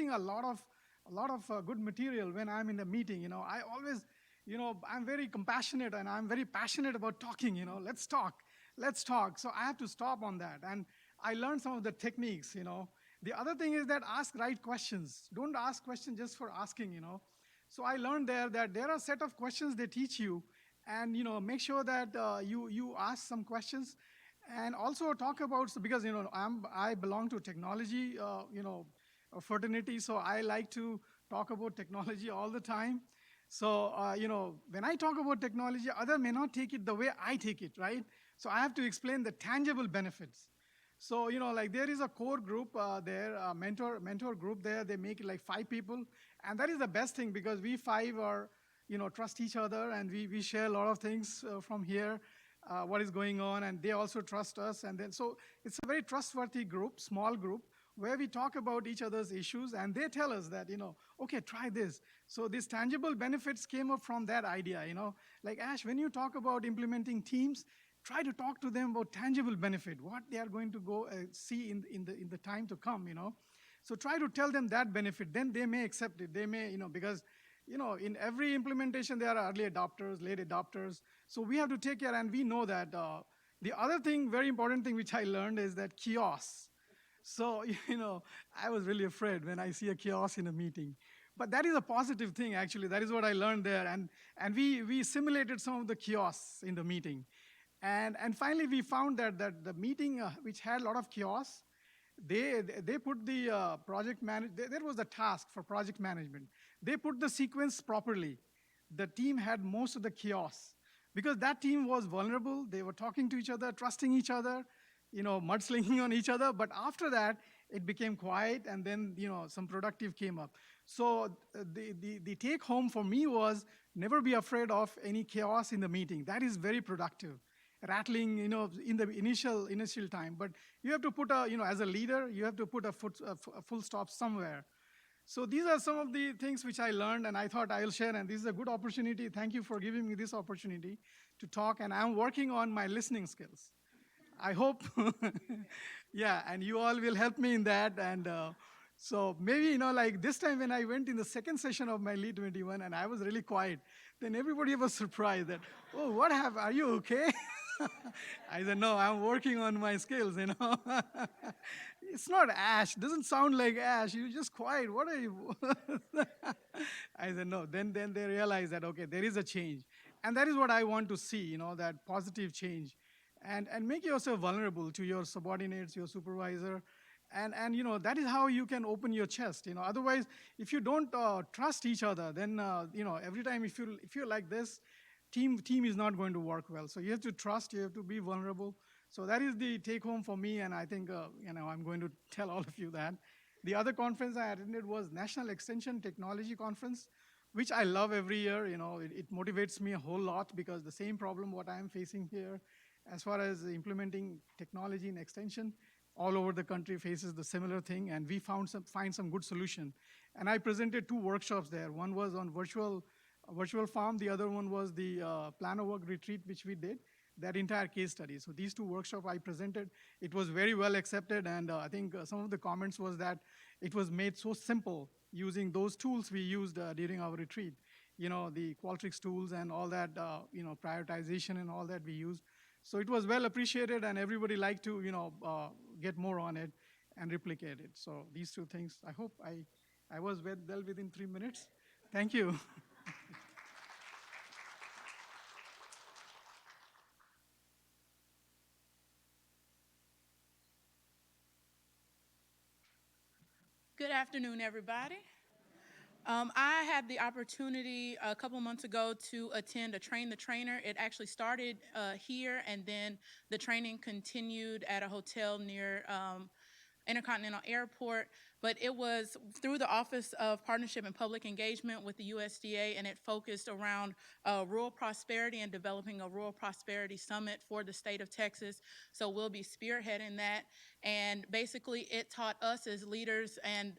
getting a lot of good material when I'm in a meeting. I always, I'm very compassionate and I'm very passionate about talking. Let's talk. So I have to stop on that, and I learned some of the techniques. The other thing is that ask right questions. Don't ask questions just for asking. So I learned there that there are a set of questions they teach you, and make sure that you ask some questions, and also talk about, so because I belong to technology fraternity, so I like to talk about technology all the time. So when I talk about technology, other may not take it the way I take it, right? So I have to explain the tangible benefits. So like there is a core group there, a mentor group there. They make it like 5 people, and that is the best thing because we 5 are trust each other, and we share a lot of things from here, what is going on, and they also trust us. And then so it's a very trustworthy group, small group, where we talk about each other's issues, and they tell us that okay, try this. So these tangible benefits came up from that idea. Like, Ash, when you talk about implementing teams, try to talk to them about tangible benefit, what they are going to go see in the time to come. So try to tell them that benefit, then they may accept it. They may, because in every implementation there are early adopters, late adopters. So we have to take care, and we know that. The other thing, very important thing which I learned, is that chaos. So I was really afraid when I see a chaos in a meeting, but that is a positive thing. Actually, that is what I learned there, and we simulated some of the chaos in the meeting, and finally we found that the meeting which had a lot of chaos, they put the project manage. There was a task for project management. They put the sequence properly. The team had most of the chaos because that team was vulnerable. They were talking to each other, trusting each other, mudslinging on each other. But after that, it became quiet, and then some productive came up. So the take home for me was never be afraid of any chaos in the meeting. That is very productive. Rattling, in the initial time, but you have to put as a leader, you have to put a full stop somewhere. So these are some of the things which I learned, and I thought I'll share. And this is a good opportunity. Thank you for giving me this opportunity to talk. And I'm working on my listening skills. I hope, yeah, and you all will help me in that. And so maybe, like this time when I went in the second session of my Lead 21 and I was really quiet, then everybody was surprised that, oh, what happened? Are you okay? I said, no, I'm working on my skills. It's not Ash. Doesn't sound like Ash. You're just quiet. What are you? I said, no. Then they realized that, okay, there is a change. And that is what I want to see, that positive change. And make yourself vulnerable to your subordinates, your supervisor. And that is how you can open your chest. Otherwise, if you don't trust each other, then every time if you're like this, team is not going to work well. So you have to trust, you have to be vulnerable. So that is the take home for me, and I think I'm going to tell all of you that. The other conference I attended was National Extension Technology Conference, which I love every year. It motivates me a whole lot because the same problem what I'm facing here, as far as implementing technology in extension, all over the country faces the similar thing, and we find some good solution. And I presented 2 workshops there. One was on virtual farm. The other one was the plan of work retreat, which we did, that entire case study. So these 2 workshops I presented. It was very well accepted, and I think some of the comments was that it was made so simple using those tools we used during our retreat. The Qualtrics tools and all that, prioritization and all that we used. So it was well appreciated, and everybody liked to, get more on it and replicate it. So these 2 things, I hope I was well within 3 minutes. Thank you. Good afternoon, everybody. I had the opportunity a couple months ago to attend a Train the Trainer. It actually started here, and then the training continued at a hotel near Intercontinental Airport, but it was through the Office of Partnership and Public Engagement with the USDA, and it focused around rural prosperity and developing a rural prosperity summit for the state of Texas. So we'll be spearheading that, and basically it taught us as leaders and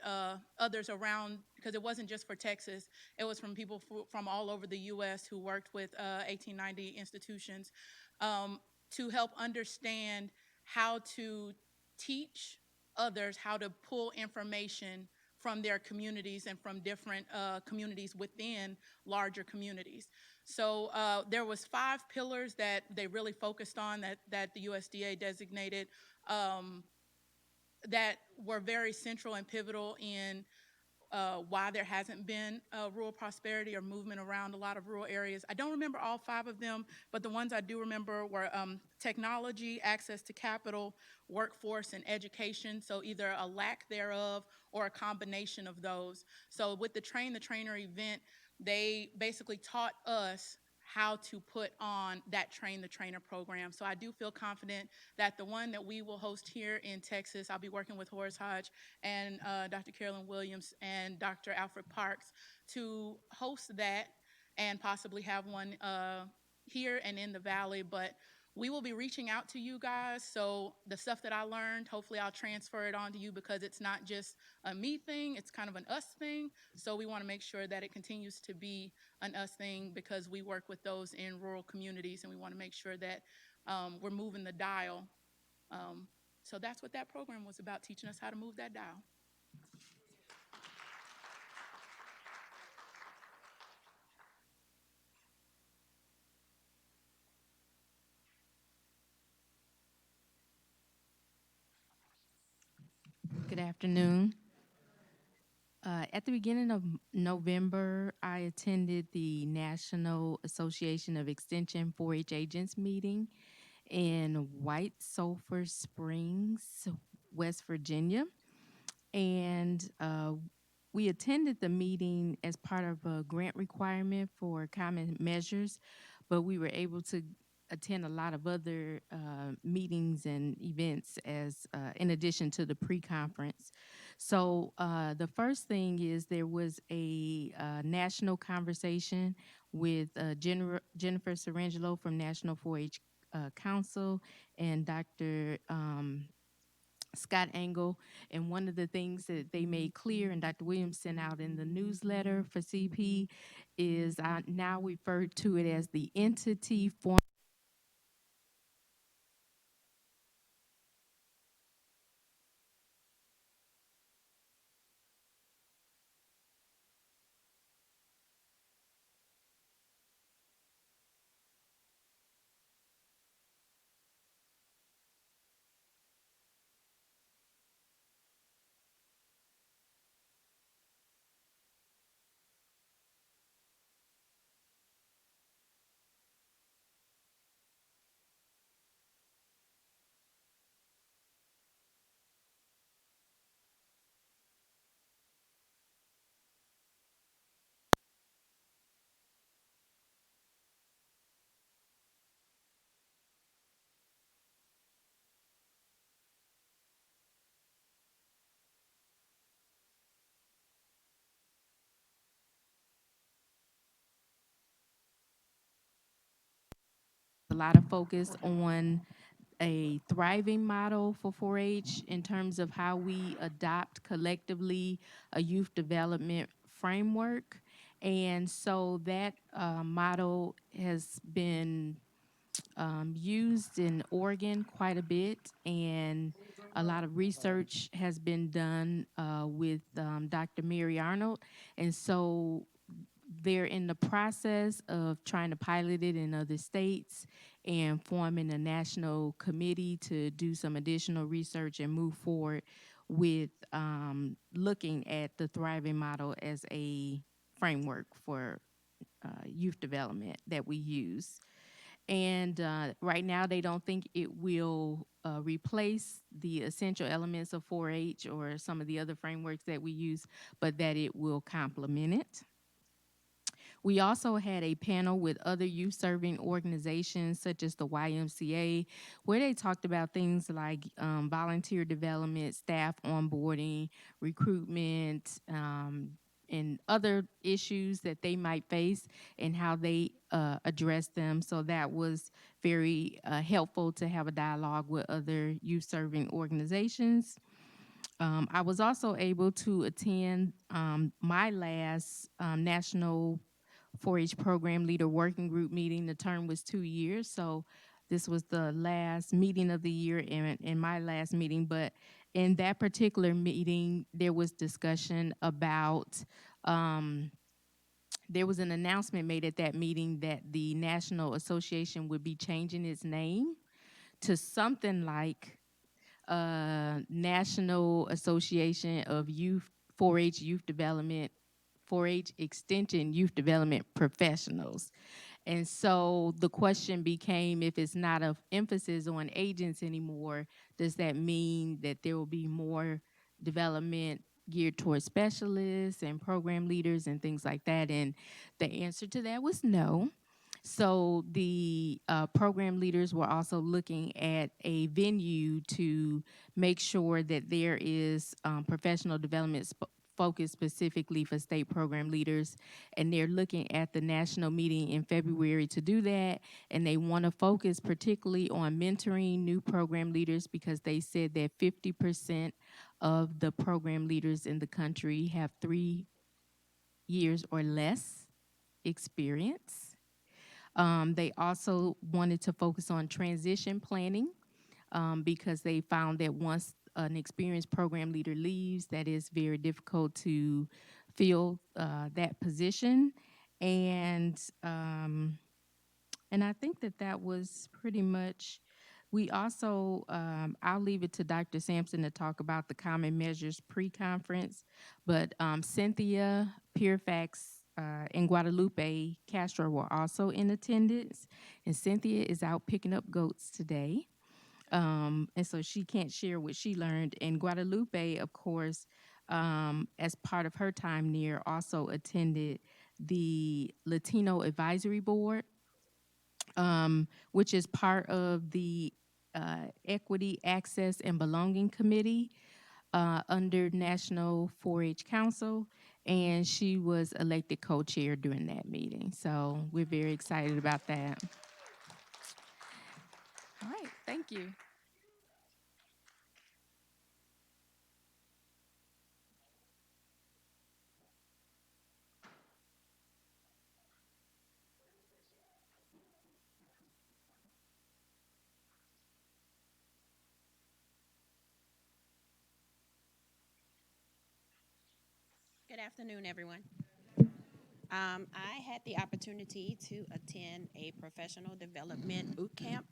others around, because it wasn't just for Texas, it was from people from all over the U.S. who worked with 1890 institutions, to help understand how to teach others how to pull information from their communities and from different communities within larger communities. So there was 5 pillars that they really focused on that the USDA designated, that were very central and pivotal in why there hasn't been rural prosperity or movement around a lot of rural areas. I don't remember all 5 of them, but the ones I do remember were technology, access to capital, workforce, and education. So either a lack thereof or a combination of those. So with the Train the Trainer event, they basically taught us how to put on that Train the Trainer program. So I do feel confident that the one that we will host here in Texas, I'll be working with Horace Hodge and Dr. Carolyn Williams and Dr. Alfred Parks to host that and possibly have one here and in the Valley. But we will be reaching out to you guys. So the stuff that I learned, hopefully I'll transfer it on to you, because it's not just a me thing, it's kind of an us thing. So we want to make sure that it continues to be an us thing, because we work with those in rural communities, and we want to make sure that we're moving the dial. So that's what that program was about, teaching us how to move that dial. Good afternoon. At the beginning of November, I attended the National Association of Extension 4-H Agents meeting in White Sulphur Springs, West Virginia. And we attended the meeting as part of a grant requirement for common measures, but we were able to attend a lot of other meetings and events as in addition to the pre-conference. So the first thing is there was a national conversation with Jennifer Sarangelo from National 4-H Council and Dr. Scott Angle, and one of the things that they made clear, and Dr. Williams sent out in the newsletter for CP, is I now refer to it as the entity form. A lot of focus on a thriving model for 4-H in terms of how we adopt collectively a youth development framework. And so that model has been used in Oregon quite a bit, and a lot of research has been done with Dr. Mary Arnold. And so they're in the process of trying to pilot it in other states and forming a national committee to do some additional research and move forward with looking at the thriving model as a framework for youth development that we use. And right now, they don't think it will replace the essential elements of 4-H or some of the other frameworks that we use, but that it will complement it. We also had a panel with other youth serving organizations such as the YMCA, where they talked about things like volunteer development, staff onboarding, recruitment, and other issues that they might face and how they address them. So that was very helpful to have a dialogue with other youth serving organizations. I was also able to attend my last national 4-H program leader working group meeting. The term was 2 years, so this was the last meeting of the year and my last meeting, but in that particular meeting, there was discussion about there was an announcement made at that meeting that the National Association would be changing its name to something like National Association of Youth 4-H Youth Development, 4-H Extension Youth Development Professionals. And so the question became, if it's not of emphasis on agents anymore, does that mean that there will be more development geared towards specialists and program leaders and things like that? And the answer to that was no. So the program leaders were also looking at a venue to make sure that there is professional development focused specifically for state program leaders. And they're looking at the national meeting in February to do that. And they want to focus particularly on mentoring new program leaders, because they said that 50% of the program leaders in the country have 3 years or less experience. They also wanted to focus on transition planning, because they found that once an experienced program leader leaves, that is very difficult to fill that position. And and I think that that was pretty much. We also, I'll leave it to Dr. Sampson to talk about the Common Measures pre-conference, but Cynthia Peerfax and Guadalupe Castro were also in attendance, and Cynthia is out picking up goats today. And so she can't share what she learned. And Guadalupe, of course, as part of her time near, also attended the Latino Advisory Board, which is part of the Equity, Access, and Belonging Committee under National 4-H Council. And she was elected co-chair during that meeting. So we're very excited about that. All right, thank you. Good afternoon, everyone. I had the opportunity to attend a professional development boot camp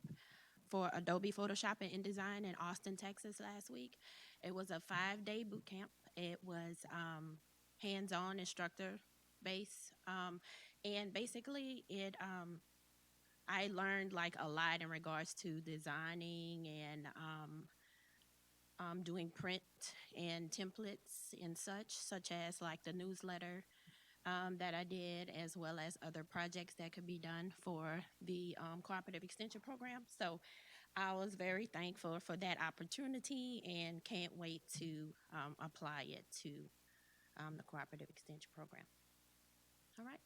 for Adobe Photoshop and InDesign in Austin, Texas last week. It was a 5-day boot camp. It was hands-on instructor based, and basically I learned like a lot in regards to designing and doing print and templates and such as like the newsletter that I did, as well as other projects that could be done for the cooperative extension program. So I was very thankful for that opportunity and can't wait to apply it to the cooperative extension program. All right.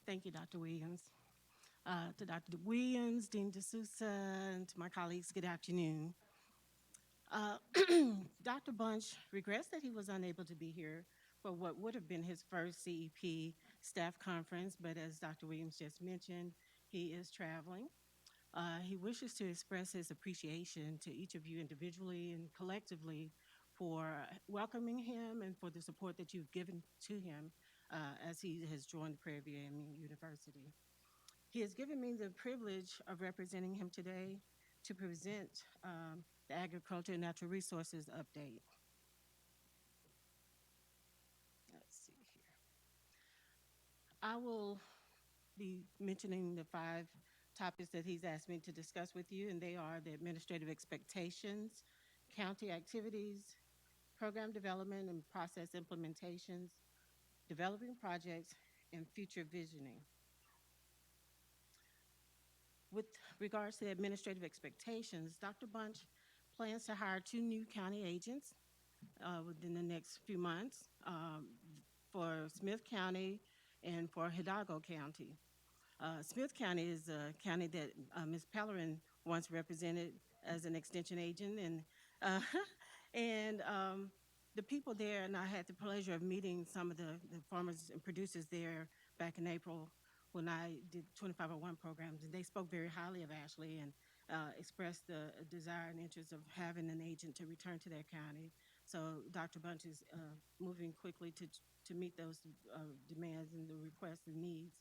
Thank you, Dr. Williams. To Dr. Williams, Dean D'Souza, and to my colleagues, good afternoon. Uh, Dr. Bunch regrets that he was unable to be here for what would have been his first CEP staff conference, but as Dr. Williams just mentioned, he is traveling. He wishes to express his appreciation to each of you individually and collectively for welcoming him and for the support that you've given to him as he has joined Prairie View University. He has given me the privilege of representing him today to present the Agriculture and Natural Resources update. Let's see here. I will be mentioning the 5 topics that he's asked me to discuss with you, and they are the administrative expectations, county activities, program development and process implementations, developing projects, and future visioning. With regards to administrative expectations, Dr. Bunch plans to hire 2 new county agents within the next few months for Smith County and for Hidalgo County. Smith County is a county that Ms. Pellerin once represented as an extension agent, uh, and the people there, and I had the pleasure of meeting some of the farmers and producers there back in April when I did 2501 programs, and they spoke very highly of Ashley and expressed the desire and interest of having an agent to return to their county. So Dr. Bunch is moving quickly to meet those demands and the requests and needs.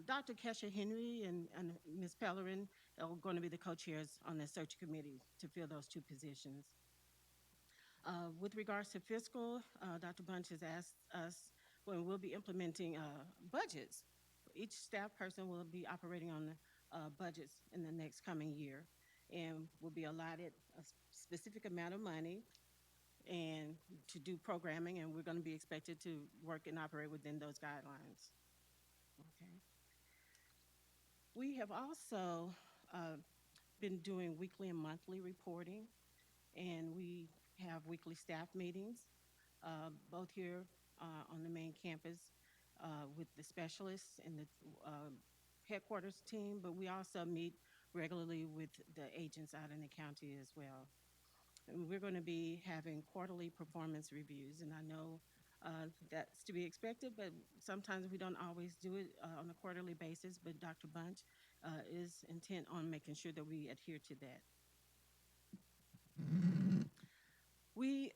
Dr. Kesha Henry and Ms. Pellerin are going to be the co-chairs on the search committee to fill those 2 positions. With regards to fiscal, Dr. Bunch has asked us when we'll be implementing budgets. Each staff person will be operating on budgets in the next coming year and will be allotted a specific amount of money and to do programming, and we're going to be expected to work and operate within those guidelines. Okay. We have also been doing weekly and monthly reporting, and we have weekly staff meetings, both here on the main campus with the specialists and the headquarters team, but we also meet regularly with the agents out in the county as well. And we're going to be having quarterly performance reviews, and I know that's to be expected, but sometimes we don't always do it on a quarterly basis, but Dr. Bunch is intent on making sure that we adhere to that. We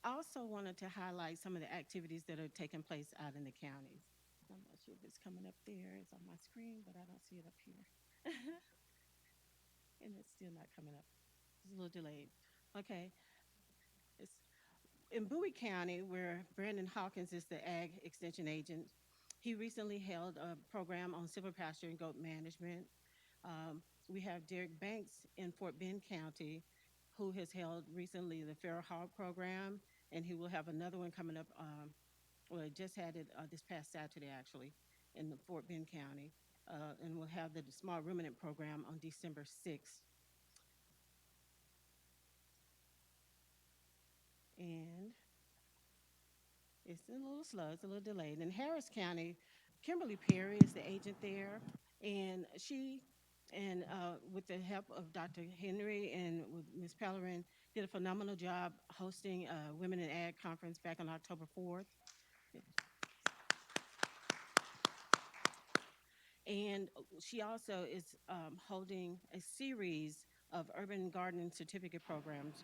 also wanted to highlight some of the activities that are taking place out in the counties. I'm not sure if it's coming up there. It's on my screen, but I don't see it up here. And it's still not coming up. It's a little delayed. Okay. It's in Bowie County, where Brandon Hawkins is the ag extension agent. He recently held a program on silver pasture and goat management. We have Derek Banks in Fort Bend County, who has held recently the Fair Hog program, and he will have another one coming up. Well, he just had it this past Saturday, actually, in the Fort Bend County, and we'll have the small ruminant program on December 6th. And it's a little slow, it's a little delayed. In Harris County, Kimberly Perry is the agent there, and she, and with the help of Dr. Henry and with Ms. Pellerin, did a phenomenal job hosting a Women in Ag conference back on October 4th. And she also is holding a series of urban gardening certificate programs.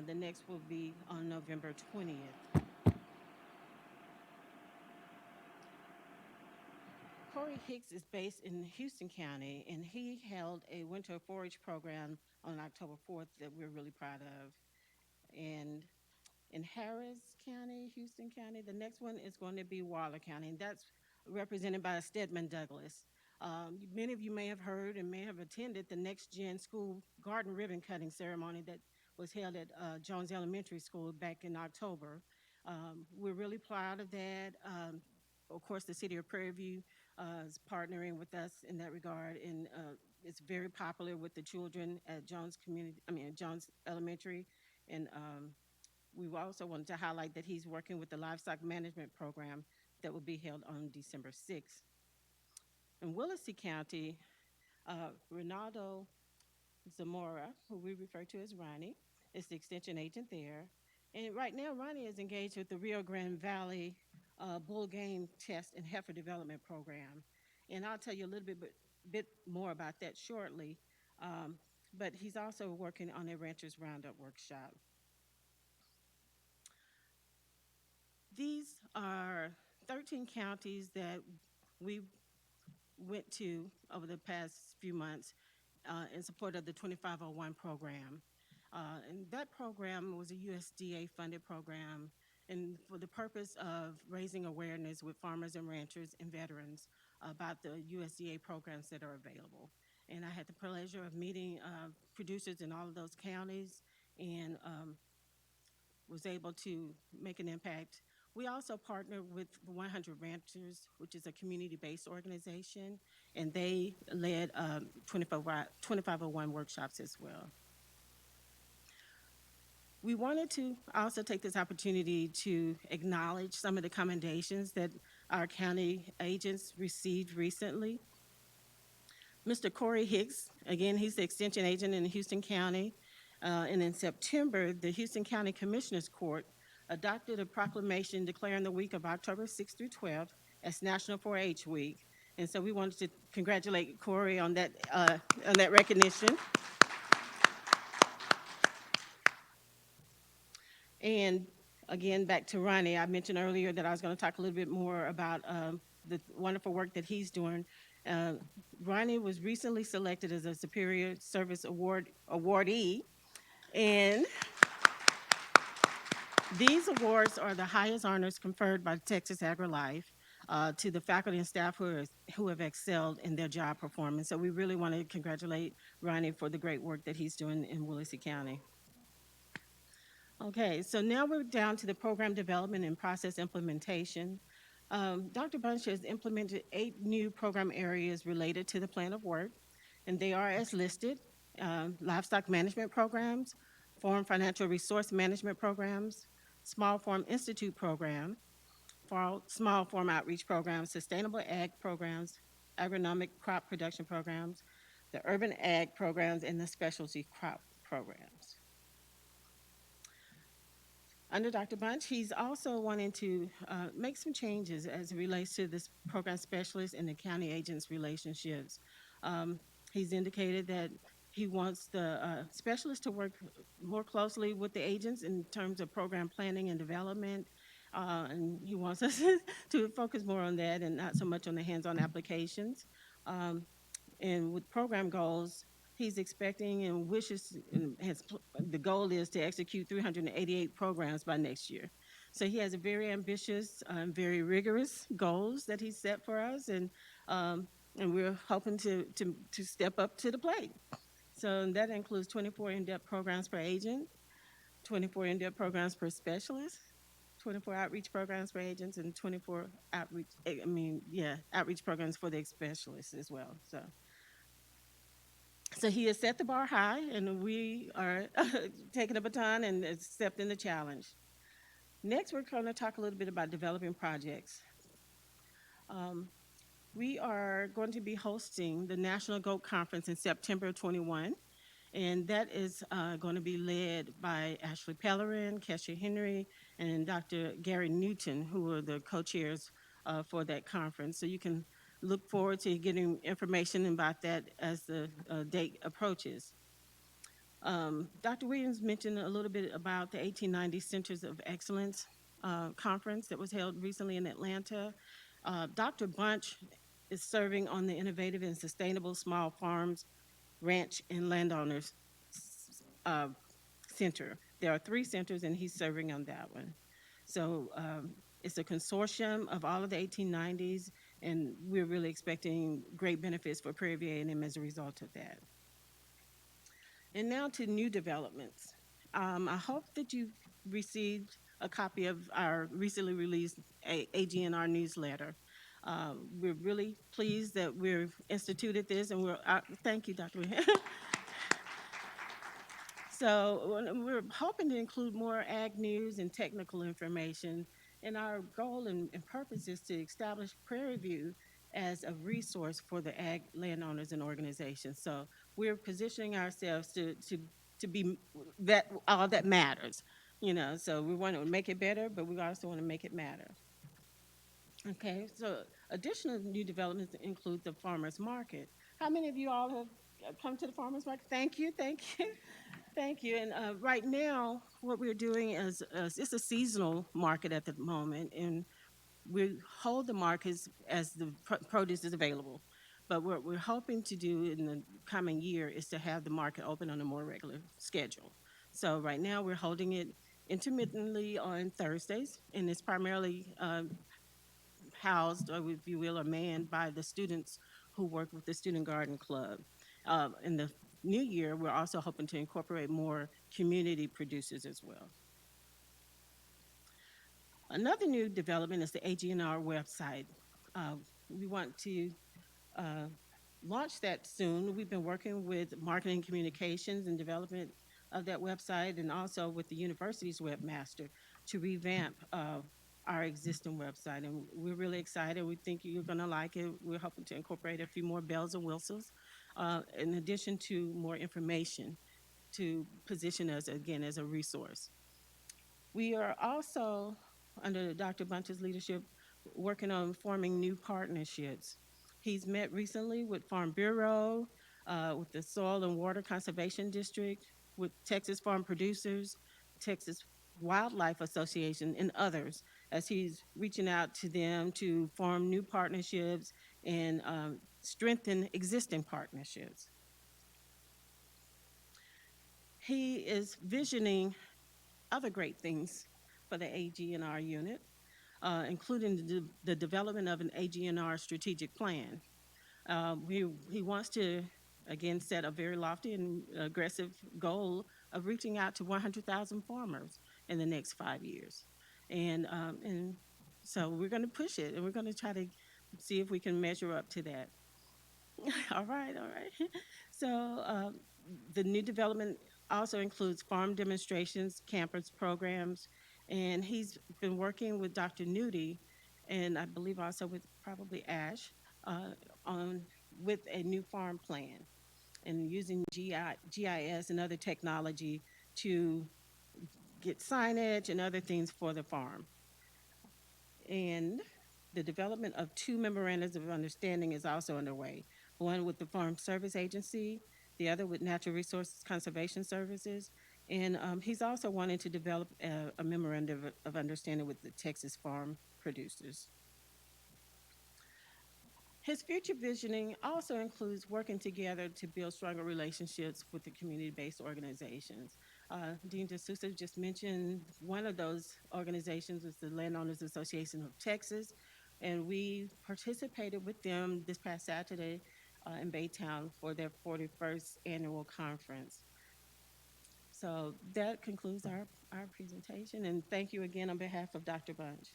The next will be on November 20th. Corey Hicks is based in Houston County, and he held a winter forage program on October 4th that we're really proud of. And in Harris County, Houston County, the next one is going to be Waller County, and that's represented by Stedman Douglas. Many of you may have heard and may have attended the Next Gen School Garden Ribbon Cutting ceremony that was held at Jones Elementary School back in October. We're really proud of that. Of course, the city of Prairie View is partnering with us in that regard, and it's very popular with the children at Jones Jones Elementary, and we also wanted to highlight that he's working with the livestock management program that will be held on December 6th. In Willacy County, Ronaldo Zamora, who we refer to as Ronnie, is the extension agent there. And right now, Ronnie is engaged with the Rio Grande Valley Bull Game Test and Heifer Development Program. And I'll tell you a little bit more about that shortly. But he's also working on a Ranchers Roundup workshop. These are 13 counties that we went to over the past few months in support of the 2501 program. And that program was a USDA funded program, and for the purpose of raising awareness with farmers and ranchers and veterans about the USDA programs that are available. And I had the pleasure of meeting producers in all of those counties and was able to make an impact. We also partner with 100 Ranchers, which is a community-based organization, and they led 2501 workshops as well. We wanted to also take this opportunity to acknowledge some of the commendations that our county agents received recently. Mr. Corey Hicks, again, he's the extension agent in Houston County. And in September, the Houston County Commissioners Court adopted a proclamation declaring the week of October 6th through 12th as National 4-H Week. And so we wanted to congratulate Corey on that recognition. And again, back to Ronnie, I mentioned earlier that I was going to talk a little bit more about the wonderful work that he's doing. Uh, Ronnie was recently selected as a Superior Service awardee, and these awards are the highest honors conferred by Texas AgriLife to the faculty and staff who have excelled in their job performance. So we really want to congratulate Ronnie for the great work that he's doing in Willacy County. Okay, so now we're down to the program development and process implementation. Dr. Bunch has implemented 8 new program areas related to the plan of work, and they are as listed: livestock management programs, farm financial resource management programs, small farm institute program, small farm outreach programs, sustainable ag programs, agronomic crop production programs, the urban ag programs, and the specialty crop programs. Under Dr. Bunch, he's also wanting to make some changes as it relates to this program specialist and the county agents' relationships. He's indicated that he wants the specialist to work more closely with the agents in terms of program planning and development. And he wants us to focus more on that and not so much on the hands-on applications. And with program goals, he's expecting and wishes, and the goal is to execute 388 programs by next year. So he has a very ambitious, very rigorous goals that he set for us, and we're hoping to step up to the plate. So that includes 24 in-depth programs per agent, 24 in-depth programs per specialist, 24 outreach programs for agents, and 24 outreach programs for the specialists as well. So he has set the bar high, and we are taking a baton and accepting the challenge. Next, we're going to talk a little bit about developing projects. We are going to be hosting the National Goat Conference in September 21, and that is going to be led by Ashley Pellerin, Kesha Henry, and Dr. Gary Newton, who are the co-chairs for that conference. So you can look forward to getting information about that as the date approaches. Dr. Williams mentioned a little bit about the 1890 Centers of Excellence conference that was held recently in Atlanta. Dr. Bunch is serving on the Innovative and Sustainable Small Farms, Ranch, and Landowners Center. There are 3 centers, and he's serving on that one. So it's a consortium of all of the 1890s, and we're really expecting great benefits for Prairie View A&M as a result of that. And now to new developments. I hope that you've received a copy of our recently released AGNR newsletter. We're really pleased that we've instituted this, and thank you, Dr. So we're hoping to include more ag news and technical information. And our goal and purpose is to establish Prairie View as a resource for the ag landowners and organizations. So we're positioning ourselves to be that all that matters, you know. So we want to make it better, but we also want to make it matter. Okay, so additional new developments include the farmers market. How many of you all have come to the farmers market? Thank you, thank you. Thank you. And right now, what we're doing is it's a seasonal market at the moment, and we hold the markets as the produce is available. But what we're hoping to do in the coming year is to have the market open on a more regular schedule. So right now, we're holding it intermittently on Thursdays, and it's primarily housed, or if you will, or manned by the students who work with the Student Garden Club. In the new year, we're also hoping to incorporate more community producers as well. Another new development is the AGNR website. Uh, we want to uh, launch that soon. We've been working with marketing communications and development of that website, and also with the university's webmaster to revamp our existing website. And we're really excited. We think you're going to like it. We're hoping to incorporate a few more bells and whistles, in addition to more information to position us again as a resource. We are also, under Dr. Bunch's leadership, working on forming new partnerships. He's met recently with Farm Bureau, with the Soil and Water Conservation District, with Texas Farm Producers, Texas Wildlife Association, and others, as he's reaching out to them to form new partnerships and strengthen existing partnerships. He is visioning other great things for the AG&R unit, including the development of an AG&R strategic plan. He wants to, again, set a very lofty and aggressive goal of reaching out to 100,000 farmers in the next 5 years. And so we're going to push it, and we're going to try to see if we can measure up to that. All right, all right. So the new development also includes farm demonstrations, campus programs, and he's been working with Dr. Nudie, and I believe also with probably Ash, on with a new farm plan and using GIS and other technology to get signage and other things for the farm. And the development of two memorandums of understanding is also underway, one with the Farm Service Agency, the other with Natural Resources Conservation Services. And he's also wanting to develop a memorandum of understanding with the Texas farm producers. His future visioning also includes working together to build stronger relationships with the community-based organizations. Dean D'Souza just mentioned one of those organizations was the Landowners Association of Texas, and we participated with them this past Saturday in Baytown for their 41st annual conference. So that concludes our presentation, and thank you again on behalf of Dr. Bunch.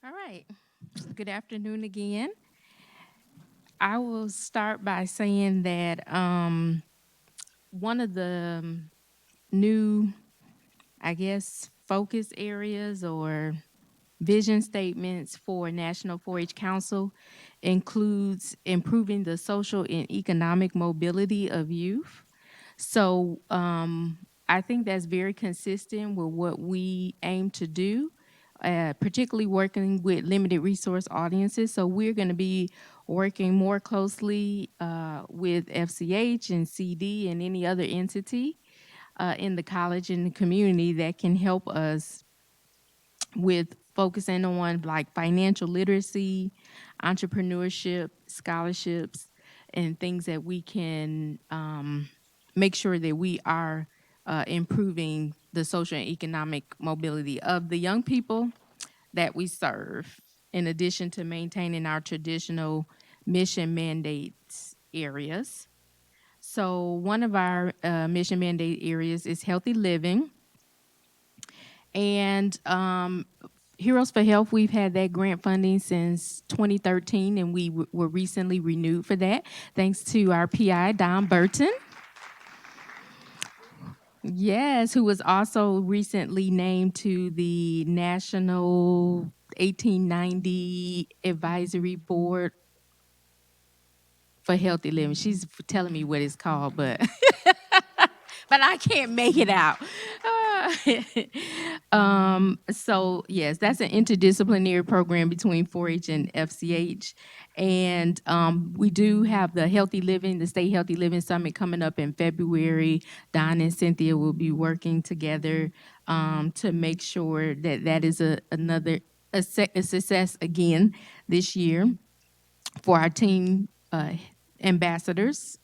All right. Good afternoon again. I will start by saying that one of the new, I guess, focus areas or vision statements for National 4-H Council includes improving the social and economic mobility of youth. So I think that's very consistent with what we aim to do, particularly working with limited resource audiences. So we're going to be working more closely with FCH and CD and any other entity in the college and the community that can help us with focusing on like financial literacy, entrepreneurship, scholarships, and things that we can make sure that we are improving the social and economic mobility of the young people that we serve, in addition to maintaining our traditional mission mandates areas. So one of our mission mandate areas is healthy living. And Heroes for Health, we've had that grant funding since 2013, and we were recently renewed for that, thanks to our PI, Don Burton. Yes, who was also recently named to the National 1890 Advisory Board for Healthy Living. She's telling me what it's called, but but I can't make it out. So yes, that's an interdisciplinary program between 4-H and FCH. And we do have the Healthy Living, the State Healthy Living Summit coming up in February. Don and Cynthia will be working together to make sure that that is a success again this year for our team ambassadors.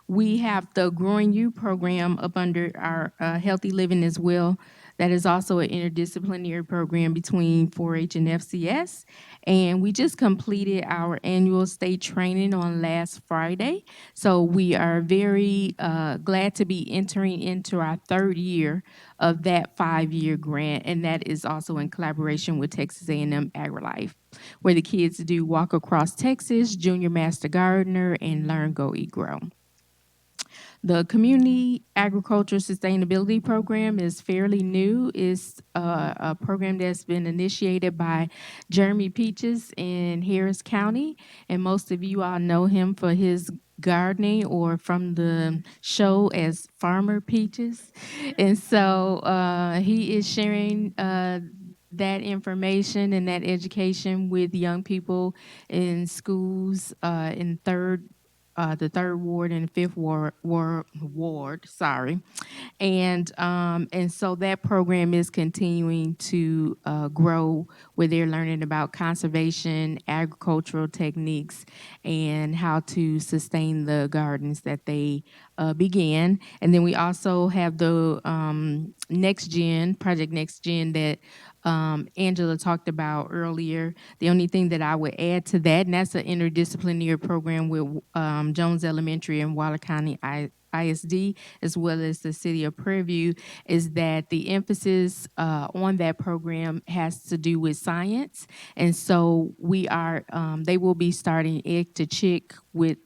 We have the Growing You program up under our Healthy Living as well. That is also an interdisciplinary program between 4-H and FCS. And we just completed our annual state training on last Friday. So we are very glad to be entering into our third year of that 5-year grant. And that is also in collaboration with Texas A&M AgriLife, where the kids do Walk Across Texas, Junior Master Gardener, and Learn, Go, Eat, Grow. The Community Agriculture Sustainability Program is fairly new. It's a program that's been initiated by Jeremy Peaches in Harris County, and most of you all know him for his gardening or from the show as Farmer Peaches. And so he is sharing that information and that education with young people in schools in the third ward and fifth ward, sorry, and so that program is continuing to grow, where they're learning about conservation, agricultural techniques, and how to sustain the gardens that they began. And then we also have the Next Gen Project Next Gen that Angela talked about earlier. The only thing that I would add to that, and that's an interdisciplinary program with Jones Elementary and Waller County ISD, as well as the city of Prairie View, is that the emphasis on that program has to do with science. And so they will be starting egg to chick with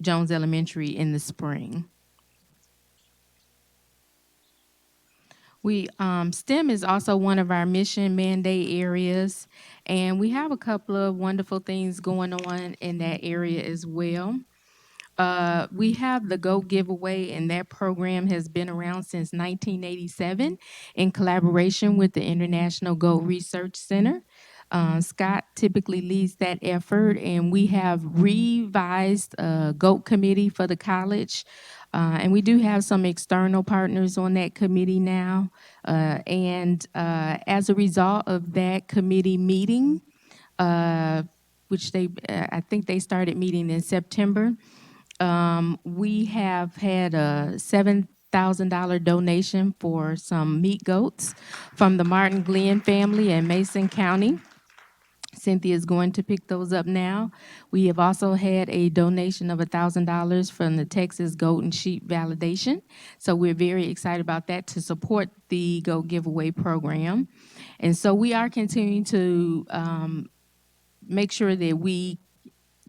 Jones Elementary in the spring. STEM is also one of our mission mandate areas, and we have a couple of wonderful things going on in that area as well. We have the GO giveaway, and that program has been around since 1987 in collaboration with the International GO Research Center. Scott typically leads that effort, and we have revised a GOAT committee for the college. And we do have some external partners on that committee now. As a result of that committee meeting, which I think they started meeting in September, we have had a $7,000 donation for some meat goats from the Martin Glenn family in Mason County. Cynthia is going to pick those up now. We have also had a donation of $1,000 from the Texas Goat and Sheep Validation. So we're very excited about that to support the Goat Giveaway program. And so we are continuing to make sure that we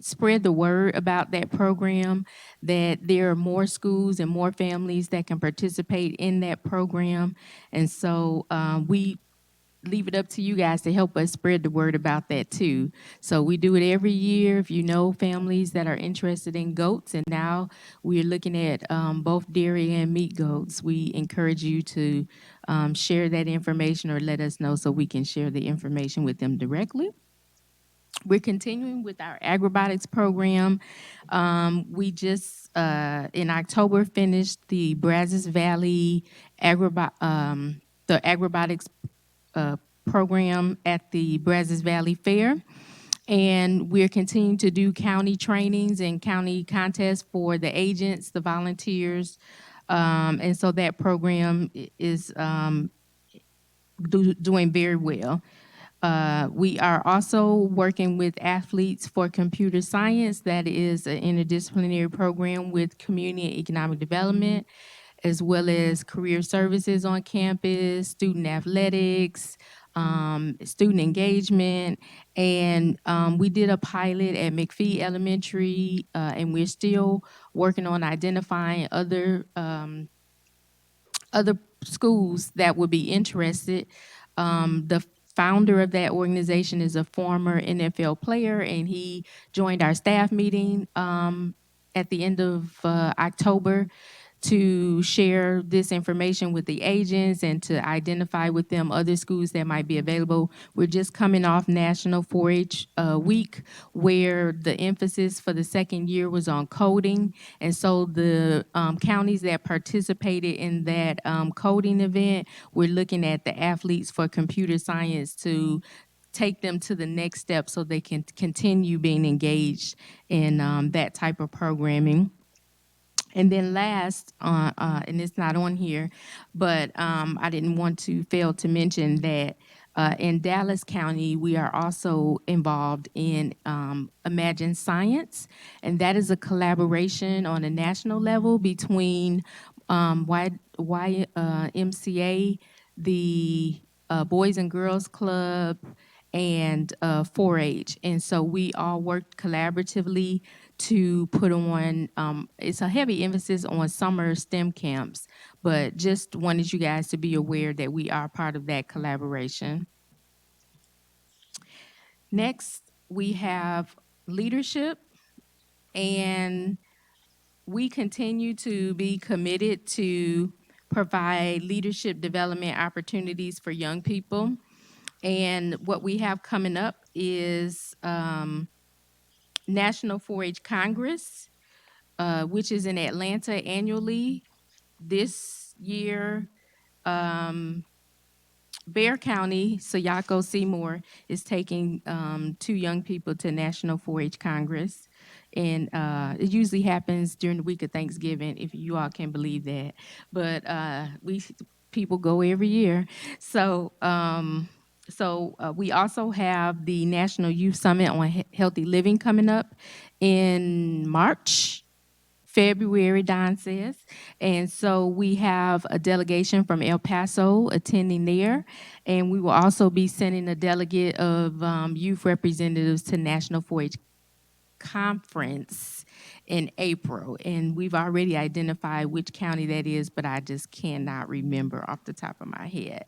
spread the word about that program, that there are more schools and more families that can participate in that program. And so we leave it up to you guys to help us spread the word about that too. So we do it every year. If you know families that are interested in goats, and now we're looking at both dairy and meat goats, we encourage you to share that information or let us know so we can share the information with them directly. We're continuing with our agribotics program. We just, in October, finished the Brazos Valley the agribotics program at the Brazos Valley Fair. And we're continuing to do county trainings and county contests for the agents, the volunteers. And so that program is doing very well. We are also working with Athletes for Computer Science. That is an interdisciplinary program with community and economic development, as well as career services on campus, student athletics, student engagement. And we did a pilot at McPhee Elementary, and we're still working on identifying other other schools that would be interested. The founder of that organization is a former NFL player, and he joined our staff meeting at the end of October to share this information with the agents and to identify with them other schools that might be available. We're just coming off National 4-H Week, where the emphasis for the second year was on coding. And so the counties that participated in that coding event, we're looking at the athletes for computer science to take them to the next step so they can continue being engaged in that type of programming. And then last, and it's not on here, but I didn't want to fail to mention that in Dallas County, we are also involved in Imagine Science, and that is a collaboration on a national level between YMCA, the Boys and Girls Club, and 4-H. And so we all worked collaboratively to put on, it's a heavy emphasis on summer STEM camps, but just wanted you guys to be aware that we are part of that collaboration. Next, we have leadership, and we continue to be committed to provide leadership development opportunities for young people. And what we have coming up is National 4-H Congress, which is in Atlanta annually. This year, Bear County, Sayako Seymour, is taking 2 young people to National 4-H Congress. And it usually happens during the week of Thanksgiving, if you all can believe that. But people go every year. So we also have the National Youth Summit on Healthy Living coming up in March. February, Don says. And so we have a delegation from El Paso attending there. And we will also be sending a delegate of youth representatives to National 4-H Conference in April. And we've already identified which county that is, but I just cannot remember off the top of my head.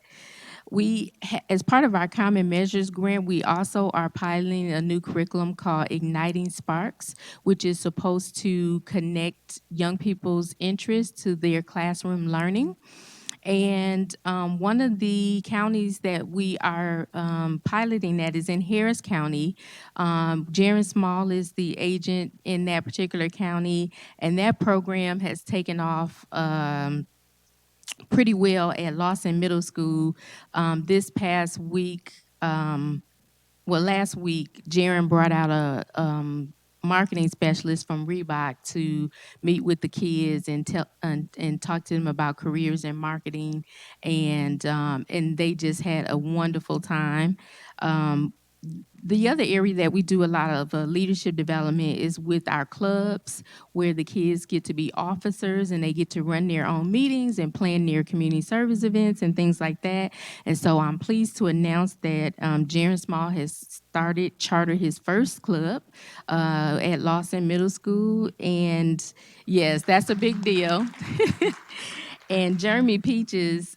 As part of our Common Measures grant, we also are piloting a new curriculum called Igniting Sparks, which is supposed to connect young people's interests to their classroom learning. And one of the counties that we are piloting that is in Harris County. Jaron Small is the agent in that particular county, and that program has taken off pretty well at Lawson Middle School. This past week, last week, Jaron brought out a marketing specialist from Reebok to meet with the kids and talk to them about careers in marketing, and they just had a wonderful time. The other area that we do a lot of leadership development is with our clubs, where the kids get to be officers and they get to run their own meetings and plan their community service events and things like that. And so I'm pleased to announce that Jaron Small has chartered his first club at Lawson Middle School. And yes, that's a big deal. And Jeremy Peaches,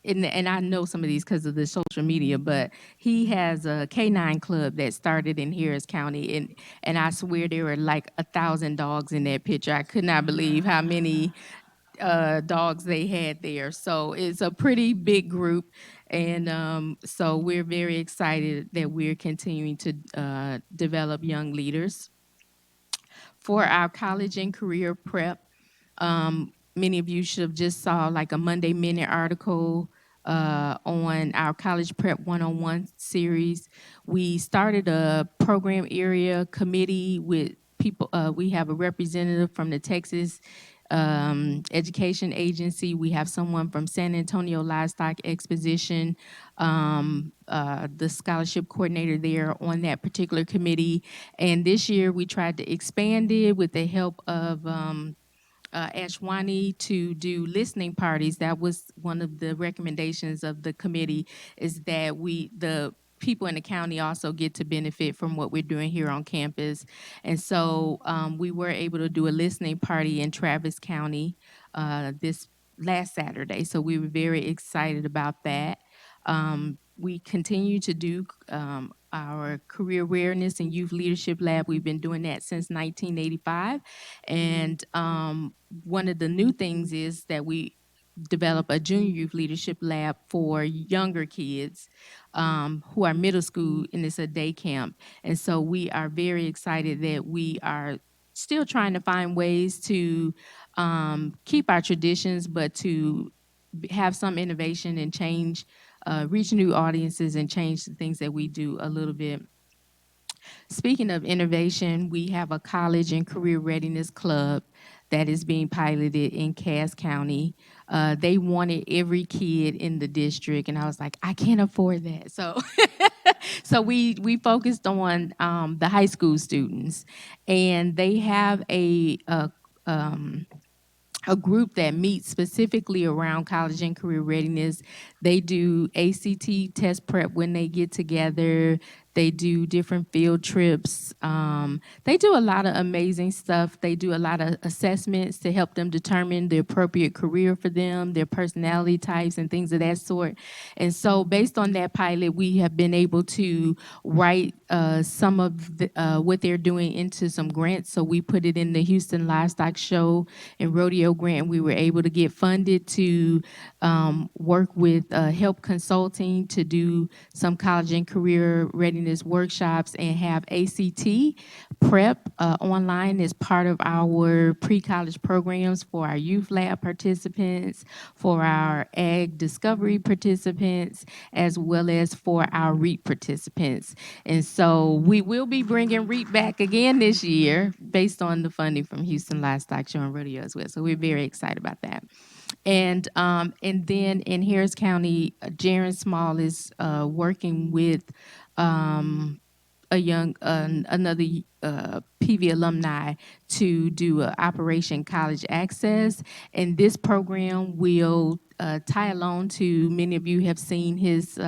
and I know some of these because of the social media, but he has a K9 club that started in Harris County, and I swear there were like 1,000 dogs in that picture. I could not believe how many dogs they had there. So it's a pretty big group, and so we're very excited that we're continuing to develop young leaders. For our college and career prep, many of you should have just saw like a Monday Minute article on our College Prep 101 series. We started a program area committee with people. We have a representative from the Texas Education Agency. We have someone from San Antonio Livestock Exposition, the scholarship coordinator there on that particular committee. And this year we tried to expand it with the help of Ashwani to do listening parties. That was one of the recommendations of the committee, is that the people in the county also get to benefit from what we're doing here on campus. And so we were able to do a listening party in Travis County this last Saturday. So we were very excited about that. We continue to do our career awareness and youth leadership lab. We've been doing that since 1985. And one of the new things is that we develop a junior youth leadership lab for younger kids who are middle school, and it's a day camp. And so we are very excited that we are still trying to find ways to keep our traditions, but to have some innovation and change, reach new audiences and change the things that we do a little bit. Speaking of innovation, we have a college and career readiness club that is being piloted in Cass County. They wanted every kid in the district, and I was like, I can't afford that. So, so we focused on the high school students, and they have a group that meets specifically around college and career readiness. They do ACT test prep when they get together. They do different field trips. They do a lot of amazing stuff. They do a lot of assessments to help them determine the appropriate career for them, their personality types, and things of that sort. And so, based on that pilot, we have been able to write some of what they're doing into some grants. So we put it in the Houston Livestock Show and Rodeo grant. We were able to get funded to work with Help Consulting to do some college and career readiness workshops and have ACT prep online as part of our pre-college programs for our youth lab participants, for our ag discovery participants, as well as for our REAP participants. And so we will be bringing REAP back again this year based on the funding from Houston Livestock Show and Rodeo as well. So we're very excited about that. And then in Harris County, Jaron Small is working with another PV alumni to do Operation College Access, and this program will tie along to, many of you have seen his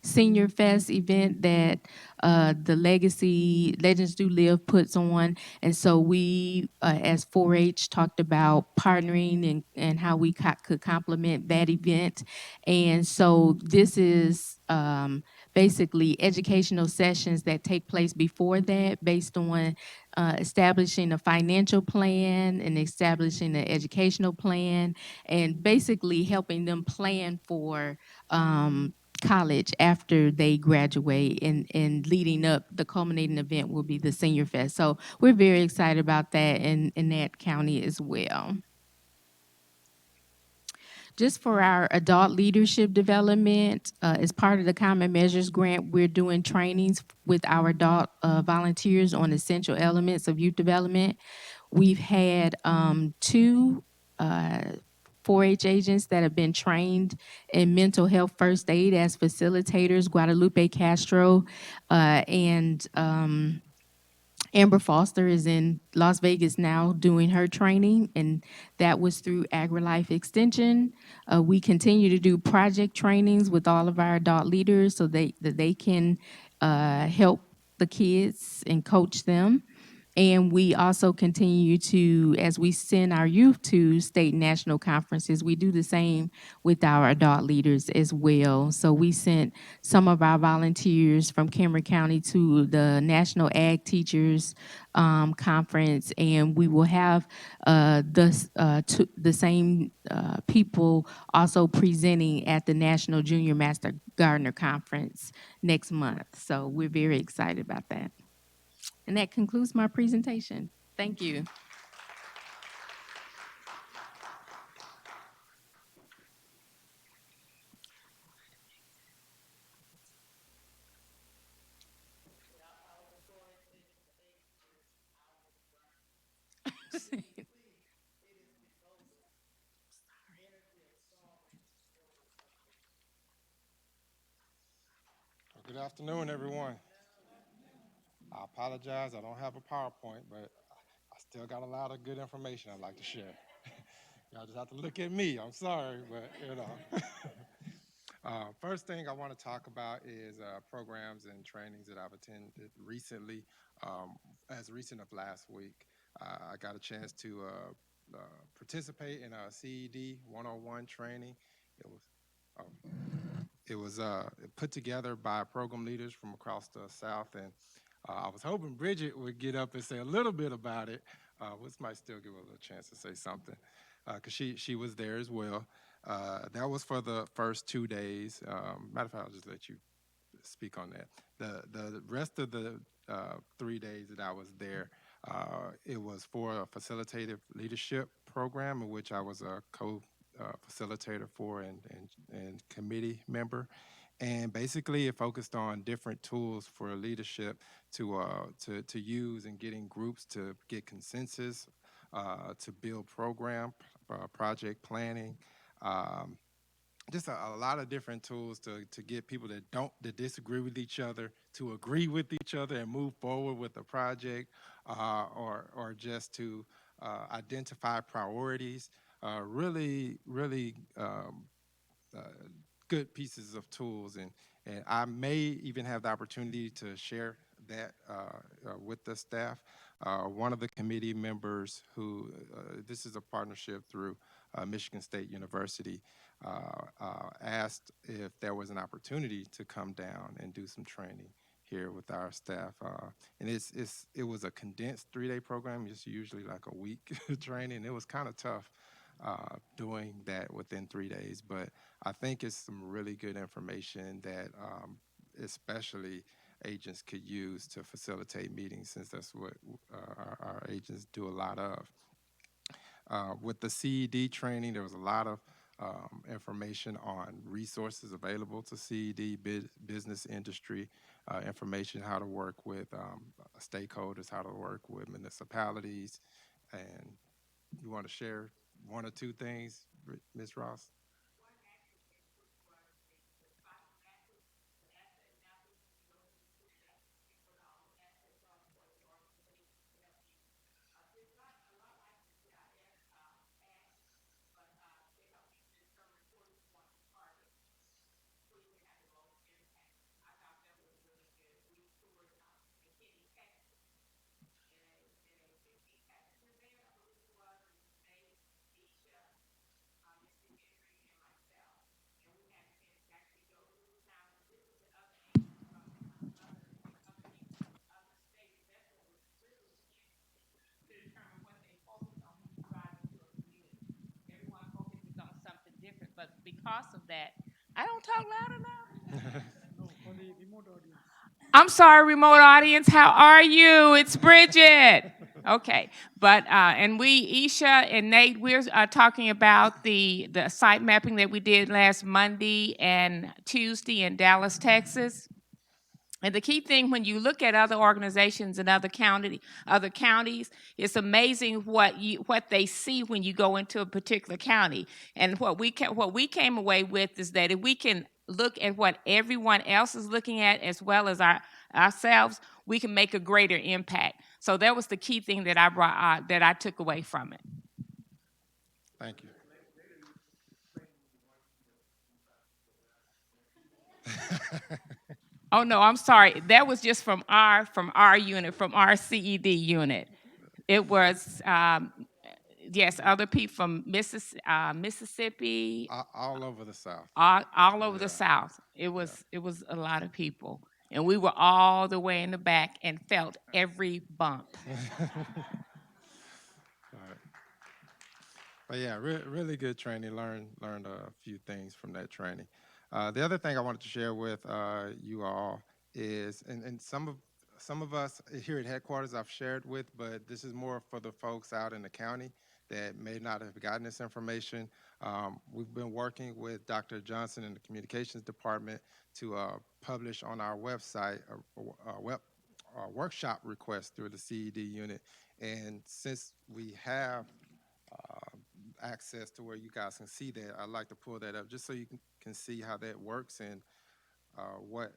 Senior Fest event that the Legacy Legends Do Live puts on. And so we, as 4-H, talked about partnering and how we could complement that event. And so this is basically educational sessions that take place before that, based on establishing a financial plan and establishing an educational plan, and basically helping them plan for college after they graduate, and leading up, the culminating event will be the Senior Fest. So we're very excited about that in that county as well. Just for our adult leadership development, as part of the Common Measures Grant, we're doing trainings with our adult volunteers on essential elements of youth development. We've had two 4-H agents that have been trained in mental health first aid as facilitators, Guadalupe Castro and Amber Foster is in Las Vegas now doing her training, and that was through AgriLife Extension. We continue to do project trainings with all of our adult leaders so that they can help the kids and coach them. And we also continue to, as we send our youth to state and national conferences, we do the same with our adult leaders as well. So we sent some of our volunteers from Cameron County to the National Ag Teachers Conference, and we will have the same people also presenting at the National Junior Master Gardener Conference next month. So we're very excited about that. And that concludes my presentation. Thank you. Good afternoon, everyone. I apologize, I don't have a PowerPoint, but I still got a lot of good information I'd like to share. Y'all just have to look at me. I'm sorry, but you know. First thing I want to talk about is programs and trainings that I've attended recently. As recent of last week, I got a chance to participate in a CED 101 training. It was oh, it was put together by program leaders from across the South, and I was hoping Bridget would get up and say a little bit about it, which might still give her a little chance to say something, because she was there as well. That was for the first 2 days. Matter of fact, I'll just let you speak on that. The rest of the 3 days that I was there, it was for a facilitative leadership program in which I was a co-facilitator for and committee member. And basically, it focused on different tools for leadership to use in getting groups to get consensus, to build program, project planning, um, just a lot of different tools to get people that disagree with each other to agree with each other and move forward with the project, or just to identify priorities. Really uh, good pieces of tools, and I may even have the opportunity to share that with the staff. One of the committee members who this is a partnership through Michigan State University, asked if there was an opportunity to come down and do some training here with our staff. And it was a condensed 3-day program. It's usually like a week training. It was kind of tough doing that within 3 days, but I think it's some really good information that especially agents could use to facilitate meetings, since that's what our agents do a lot of. With the CED training, there was a lot of information on resources available to CED, business industry information, how to work with stakeholders, how to work with municipalities. And you want to share one or two things, Ms. Ross? Everyone focuses on something different, but because of that, I don't talk loud enough. No, for the remote audience. I'm sorry, remote audience. How are you? It's Bridget. Okay, but and Isha and Nate, we're talking about the site mapping that we did last Monday and Tuesday in Dallas, Texas. And the key thing when you look at other organizations in other counties, it's amazing what they see when you go into a particular county. And what we came away with is that if we can look at what everyone else is looking at as well as ourselves, we can make a greater impact. So that was the key thing that I took away from it. Thank you. Oh no, I'm sorry. That was just from our unit, from our CED unit. It was yes, other people from Mississippi, All over the South. all over the Yeah. South. It was a lot of people, and we were all the way in the back and felt every bump. All right. But yeah, really good training. Learned a few things from that training. The other thing I wanted to share with you all is, and some of us here at headquarters I've shared with, but this is more for the folks out in the county that may not have gotten this information. We've been working with Dr. Johnson in the communications department to publish on our website a workshop request through the CED unit. And since we have uh, access to where you guys can see that, I'd like to pull that up just so you can see how that works and what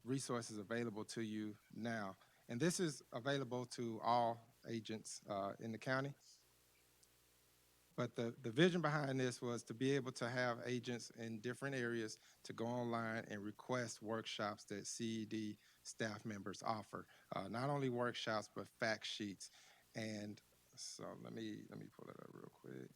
resources available to you now. And this is available to all agents in the county. But the vision behind this was to be able to have agents in different areas to go online and request workshops that CED staff members offer. Not only workshops, but fact sheets. And So let me pull it up real quick.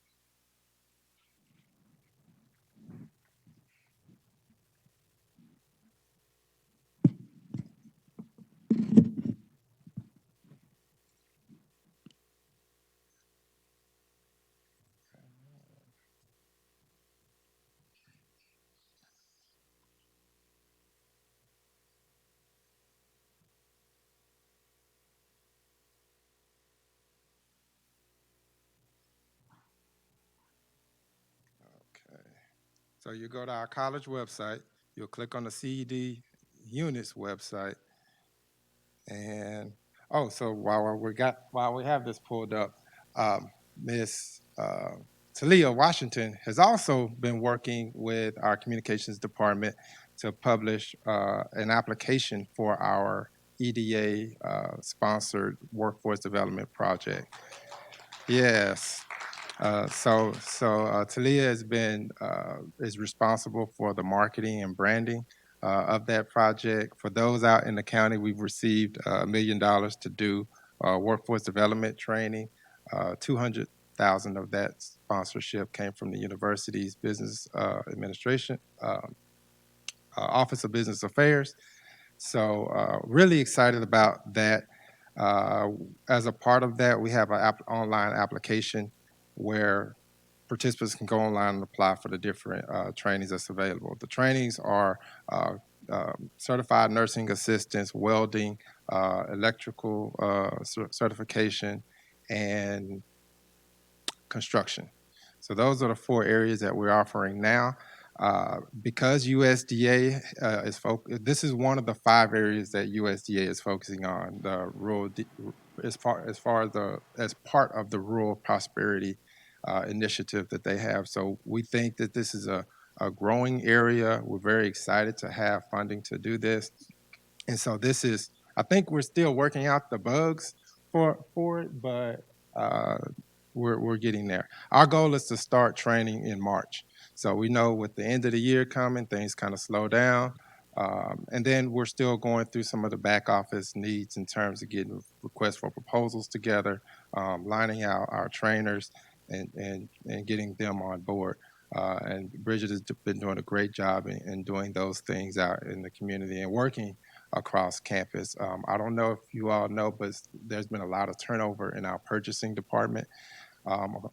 Okay. So you go to our college website, you'll click on the CED units website, and so while we have this pulled up, Miss Talia Washington has also been working with our communications department to publish an application for our EDA sponsored workforce development project. Yes. Talia is responsible for the marketing and branding of that project. For those out in the county, we've received $1 million to do workforce development training. 200,000 of that sponsorship came from the university's business administration, Office of Business Affairs. So really excited about that. As a part of that, we have an online application where participants can go online and apply for the different trainings that's available. The trainings are certified nursing assistants, welding, electrical certification, and construction. So those are the 4 areas that we're offering now. Because USDA this is one of the 5 areas that USDA is focusing on, the rural as part of the rural prosperity initiative that they have. So we think that this is a growing area. We're very excited to have funding to do this. And so I think we're still working out the bugs for it, but we're getting there. Our goal is to start training in March. So we know with the end of the year coming, things kind of slow down. And then we're still going through some of the back office needs in terms of getting requests for proposals together, lining out our trainers, and getting them on board. And Bridget has been doing a great job in doing those things out in the community and working across campus. I don't know if you all know, but there's been a lot of turnover in our purchasing department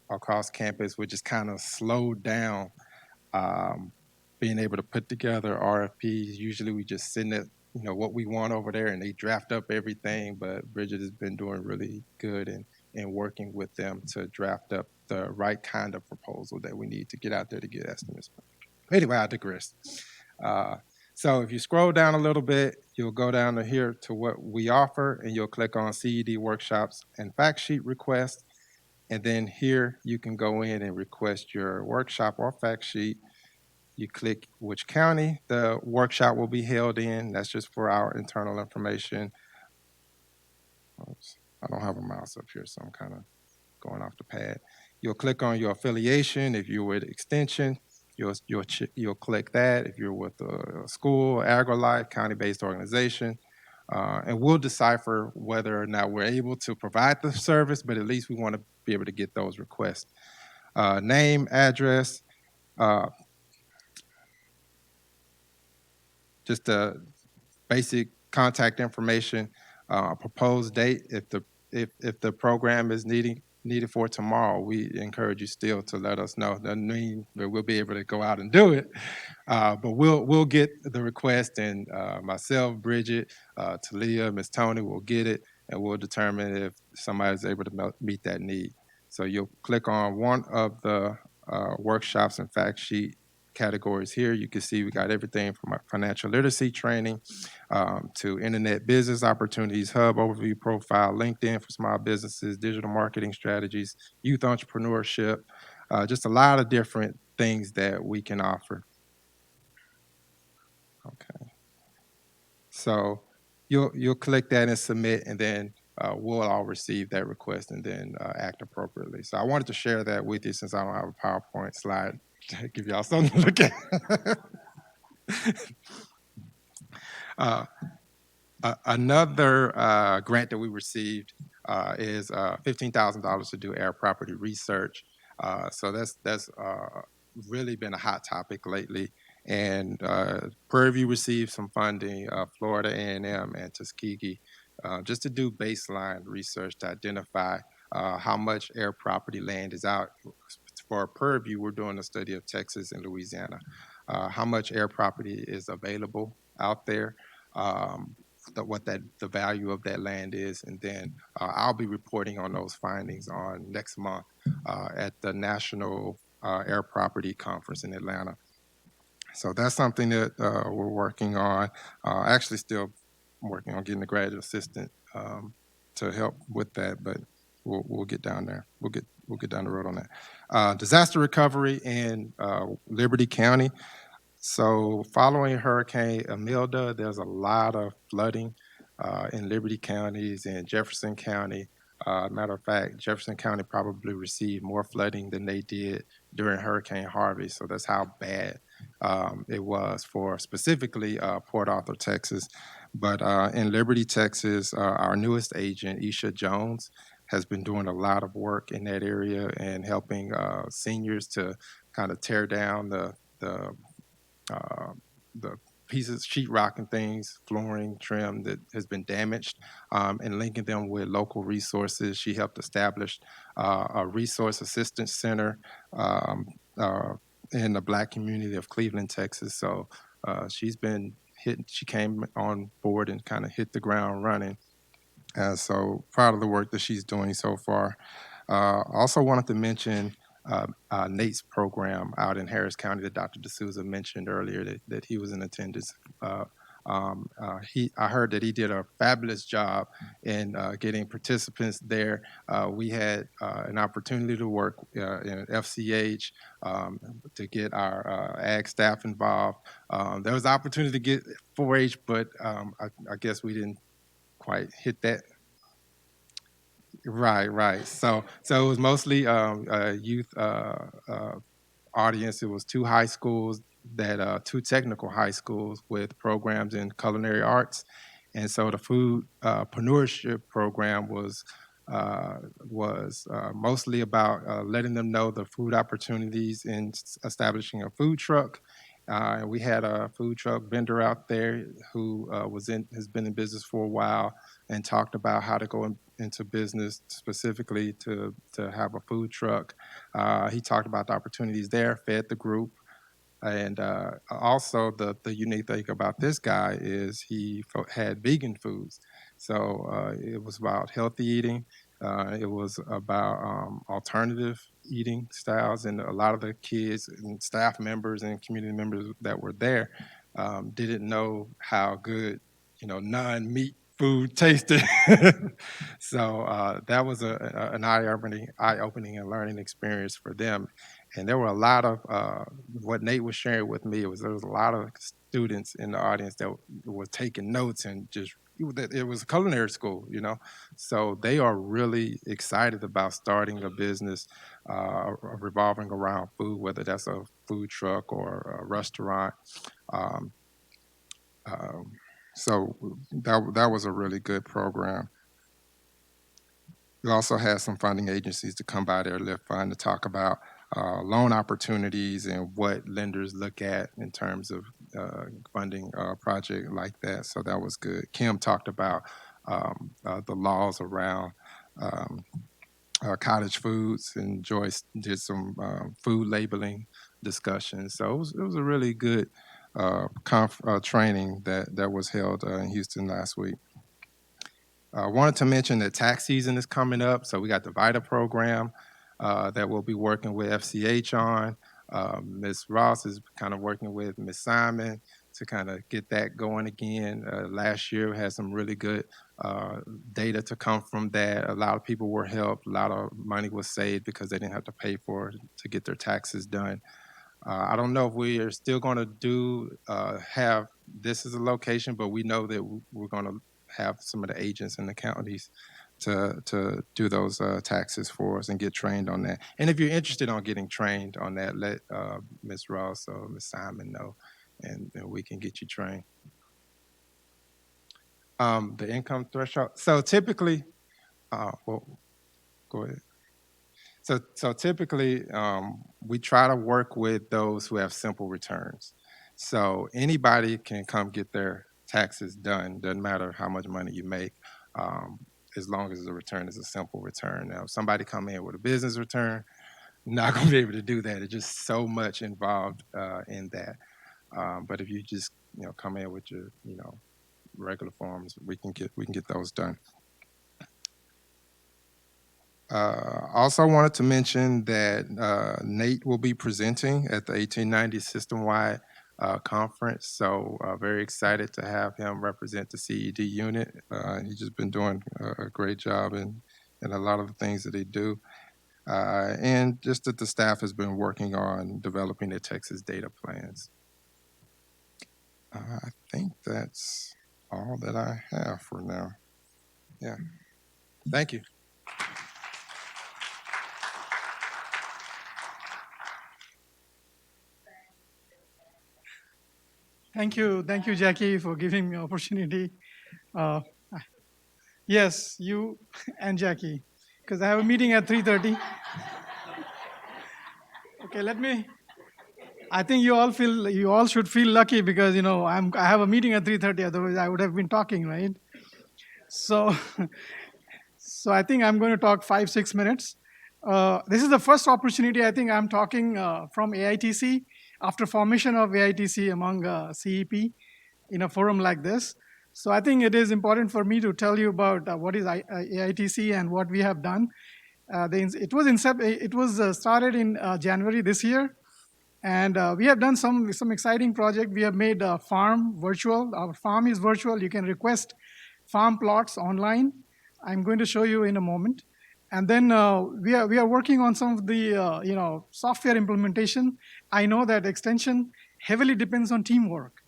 across campus, which has kind of slowed down being able to put together RFPs. Usually we just send it, what we want over there, and they draft up everything. But Bridget has been doing really good in working with them to draft up the right kind of proposal that we need to get out there to get estimates. Anyway, I digress. So if you scroll down a little bit, you'll go down to here to what we offer, and you'll click on CED workshops and fact sheet requests. And then here you can go in and request your workshop or fact sheet. You click which county the workshop will be held in. That's just for our internal information. Oops, I don't have a mouse up here, so I'm kind of going off the pad. You'll click on your affiliation. If you're with Extension, you'll click that. If you're with a school, AgriLife, county-based organization, and we'll decipher whether or not we're able to provide the service, but at least we want to be able to get those requests. Name, address, just the basic contact information, proposed date. If the program is needed for tomorrow, we encourage you still to let us know. Doesn't mean that we'll be able to go out and do it, but we'll get the request, and myself, Bridget, Talia, Miss Tony will get it, and we'll determine if somebody's able to meet that need. So you'll click on one of the workshops and fact sheet categories here. You can see we got everything from our financial literacy training to internet business opportunities, hub overview profile, LinkedIn for small businesses, digital marketing strategies, youth entrepreneurship, just a lot of different things that we can offer. Okay. So you'll click that and submit, and then we'll all receive that request and then act appropriately. So I wanted to share that with you since I don't have a PowerPoint slide to give y'all something to look at. Another grant that we received is $15,000 to do air property research. So that's really been a hot topic lately. And Prairie View received some funding, Florida A&M and Tuskegee, just to do baseline research to identify how much air property land is out. For Prairie View, we're doing a study of Texas and Louisiana. How much air property is available out there, what the value of that land is, and then I'll be reporting on those findings on next month at the National Air Property Conference in Atlanta. So that's something that we're working on. Actually, still working on getting a graduate assistant to help with that, but we'll get down there. We'll get down the road on that. Disaster recovery in Liberty County. So following Hurricane Imelda, there's a lot of flooding in Liberty counties and Jefferson County. Matter of fact, Jefferson County probably received more flooding than they did during Hurricane Harvey. So that's how bad it was for specifically Port Arthur, Texas. But in Liberty, Texas, our newest agent, Isha Jones, has been doing a lot of work in that area and helping seniors to kind of tear down the pieces, sheetrock and things, flooring, trim that has been damaged, and linking them with local resources. She helped establish a resource assistance center in the Black community of Cleveland, Texas. So she's been hitting. She came on board and kind of hit the ground running. So proud of the work that she's doing so far. Also wanted to mention Nate's program out in Harris County that Dr. D'Souza mentioned earlier that he was in attendance. I heard that he did a fabulous job in getting participants there. We had an opportunity to work in FCH to get our ag staff involved. There was opportunity to get 4-H, but I guess we didn't quite hit that. Right. So it was mostly a youth audience. It was two high schools two technical high schools with programs in culinary arts, and so the food entrepreneurship program was mostly about letting them know the food opportunities in establishing a food truck. We had a food truck vendor out there who has been in business for a while and talked about how to go into business specifically to have a food truck. He talked about the opportunities there, fed the group. And also the unique thing about this guy is he had vegan foods. So it was about healthy eating. It was about alternative eating styles. And a lot of the kids and staff members and community members that were there didn't know how good, non-meat food tasted. So that was an eye-opening and learning experience for them. And there were a lot of what Nate was sharing with me. There was a lot of students in the audience that were taking notes and it was a culinary school, So they are really excited about starting a business revolving around food, whether that's a food truck or a restaurant. So that was a really good program. We also had some funding agencies to come by there, Lift Fund, to talk about loan opportunities and what lenders look at in terms of funding a project like that. So that was good. Kim talked about the laws around cottage foods, and Joyce did some food labeling discussions. So it was a really good training that was held in Houston last week. I wanted to mention that tax season is coming up, so we got the VITA program that we'll be working with FCH on. Ms. Ross is kind of working with Ms. Simon to kind of get that going again. Last year had some really good data to come from that. A lot of people were helped. A lot of money was saved because they didn't have to pay for it to get their taxes done. I don't know if we are still going to have this as a location, but we know that we're going to have some of the agents in the counties to do those taxes for us and get trained on that. And if you're interested on getting trained on that, let Ms. Ross or Ms. Simon know, and we can get you trained. The income threshold. So typically, Well, go ahead. So typically, we try to work with those who have simple returns. So anybody can come get their taxes done. Doesn't matter how much money you make, um, as long as the return is a simple return. Now, if somebody come in with a business return, not going to be able to do that. It's just so much involved in that. But if you just come in with your regular forms, we can get those done. Also wanted to mention that Nate will be presenting at the 1890 System-Wide Conference. So very excited to have him represent the CED unit. He's just been doing a great job in a lot of the things that they do. And just that the staff has been working on developing the Texas data plans. I think that's all that I have for now. Yeah. Thank you. Thank you, Jackie, for giving me opportunity. Uh, yes, you and Jackie, because I have a meeting at 3:30. Okay, let me. I think you all should feel lucky because I have a meeting at 3:30. Otherwise, I would have been talking, right? So, so I think I'm going to talk 5-6 minutes. This is the first opportunity I think I'm talking from AITC after formation of AITC among CEP in a forum like this. So I think it is important for me to tell you about what is AITC and what we have done. It was started in January this year, and we have done some exciting project. We have made a farm virtual. Our farm is virtual. You can request farm plots online. I'm going to show you in a moment. And then we are working on some of the software implementation. I know that extension heavily depends on teamwork,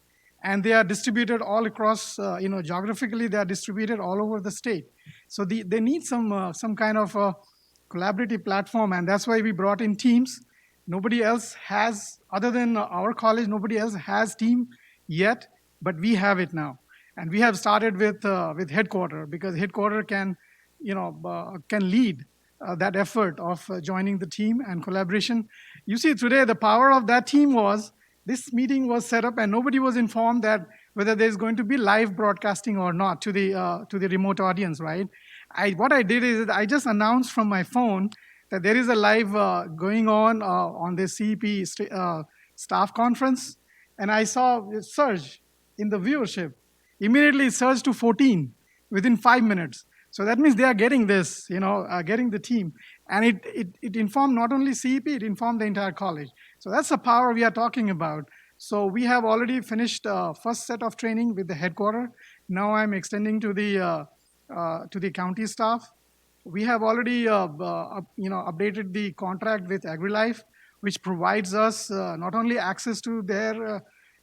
and they are distributed all across. Geographically, they are distributed all over the state. So they need some kind of a collaborative platform, and that's why we brought in teams. Nobody else has, other than our college, nobody else has team yet, but we have it now. And we have started with headquarter, because headquarter can lead that effort of joining the team and collaboration. You see, today the power of that team was this meeting was set up and nobody was informed that whether there's going to be live broadcasting or not to the remote audience, right? What I did is I just announced from my phone that there is a live going on the CEP staff conference, and I saw a surge in the viewership. Immediately it surged to 14 within 5 minutes. So that means they are getting this, getting the team. And it informed not only CEP, it informed the entire college. So that's the power we are talking about. So we have already finished first set of training with the headquarter. Now I'm extending to the county staff. We have already updated the contract with AgriLife, which provides us not only access to their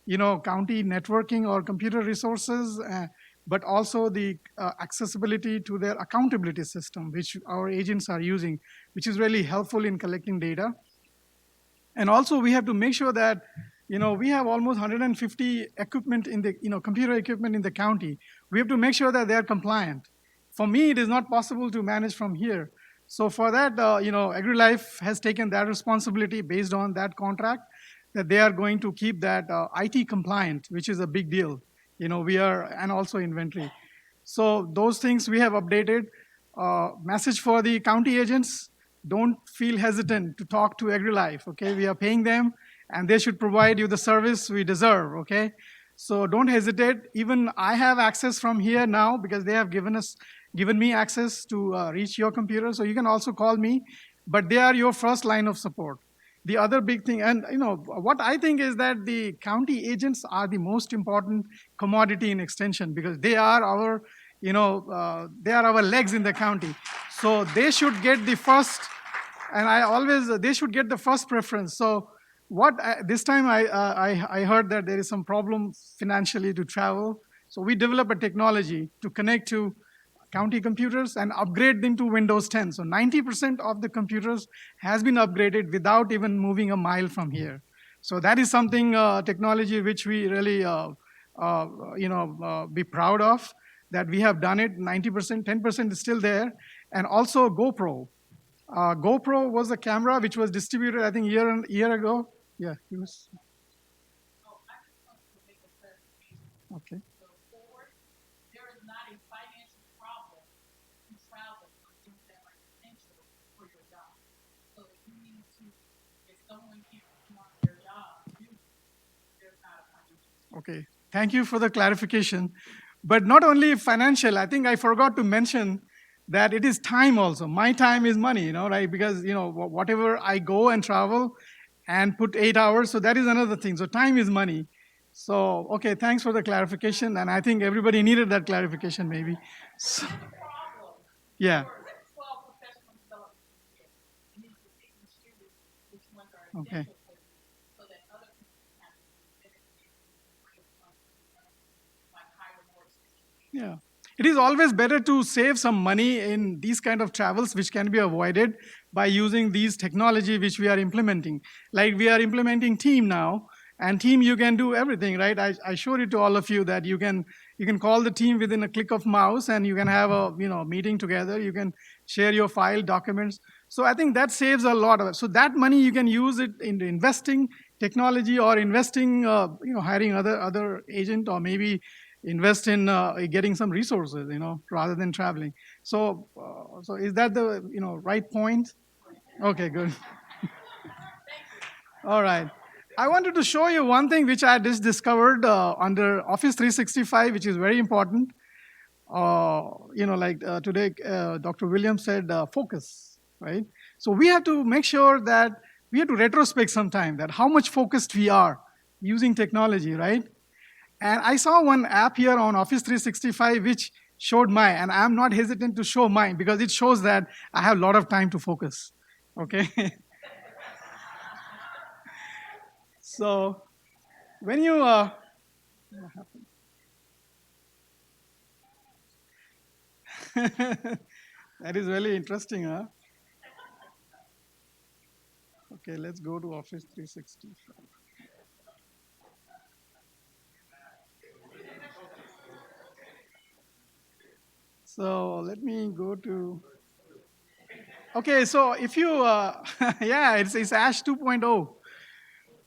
county networking or computer resources, but also the accessibility to their accountability system, which our agents are using, which is really helpful in collecting data. And also we have to make sure that we have almost 150 equipment in the computer equipment in the county. We have to make sure that they are compliant. For me, it is not possible to manage from here. So for that, AgriLife has taken that responsibility based on that contract, that they are going to keep that IT compliant, which is a big deal. And also inventory. So those things we have updated. Message for the county agents: don't feel hesitant to talk to AgriLife. Okay, we are paying them, and they should provide you the service we deserve. Okay, so don't hesitate. Even I have access from here now because they have given me access to reach your computer. So you can also call me, but they are your first line of support. The other big thing, and what I think is that the county agents are the most important commodity in extension, because they are our, they are our legs in the county. So they should get the first, and they should get the first preference. So this time I heard that there is some problem financially to travel. So we developed a technology to connect to county computers and upgrade them to Windows 10. So 90% of the computers has been upgraded without even moving a mile from here. So that is something, technology, which we really be proud of, that we have done it. 90%, 10% is still there. and also GoPro. GoPro was a camera which was distributed, I think, year ago. Yeah, he was. Okay. Okay, thank you for the clarification. But not only financial, I think I forgot to mention that it is time also. My time is money, right? Because, whatever I go and travel and put 8 hours, so that is another thing. So time is money. So, okay, thanks for the clarification. And I think everybody needed that clarification maybe. So, yeah. Okay. Yeah. It is always better to save some money in these kind of travels, which can be avoided by using these technology which we are implementing. Like we are implementing Team now, and Team you can do everything, right? I showed it to all of you that you can call the team within a click of mouse, and you can have a meeting together. You can share your file documents. So I think that saves a lot of it. So that money you can use it in investing technology or investing, hiring other agent, or maybe invest in getting some resources, rather than traveling. So, so is that the right point? Okay, good. All right. I wanted to show you one thing which I just discovered under Office 365, which is very important. Today, Dr. Williams said focus, right? So we have to make sure that we have to retrospect sometime that how much focused we are using technology, right? And I saw one app here on Office 365 which showed mine, and I'm not hesitant to show mine because it shows that I have a lot of time to focus. Okay. So when you that is really interesting, huh? Okay, let's go to Office 365. So let me go to. Okay, so if you, yeah, it's Ash 2.0,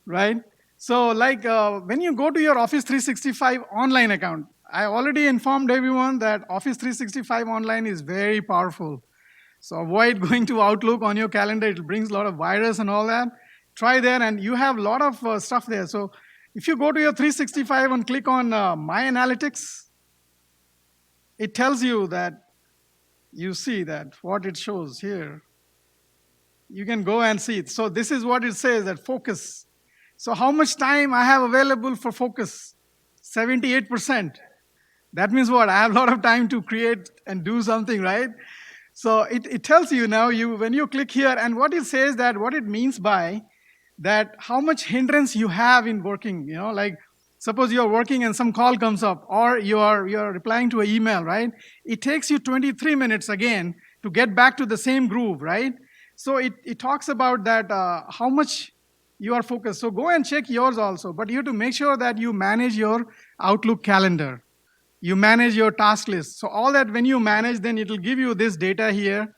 right? So like when you go to your Office 365 online account, I already informed everyone that Office 365 online is very powerful. So avoid going to Outlook on your calendar. It brings a lot of virus and all that. Try there, and you have a lot of stuff there. So if you go to your 365 and click on My Analytics, it tells you that you see that what it shows here. You can go and see it. So this is what it says, that focus. So how much time I have available for focus? 78%. That means what? I have a lot of time to create and do something, right? So it tells you now, when you click here, and what it says, that what it means by that, how much hindrance you have in working, like suppose you're working and some call comes up, or you're replying to an email, right? It takes you 23 minutes again to get back to the same groove, right? So it talks about that, how much you are focused. So go and check yours also, but you have to make sure that you manage your Outlook calendar. You manage your task list. So all that when you manage, then it will give you this data here.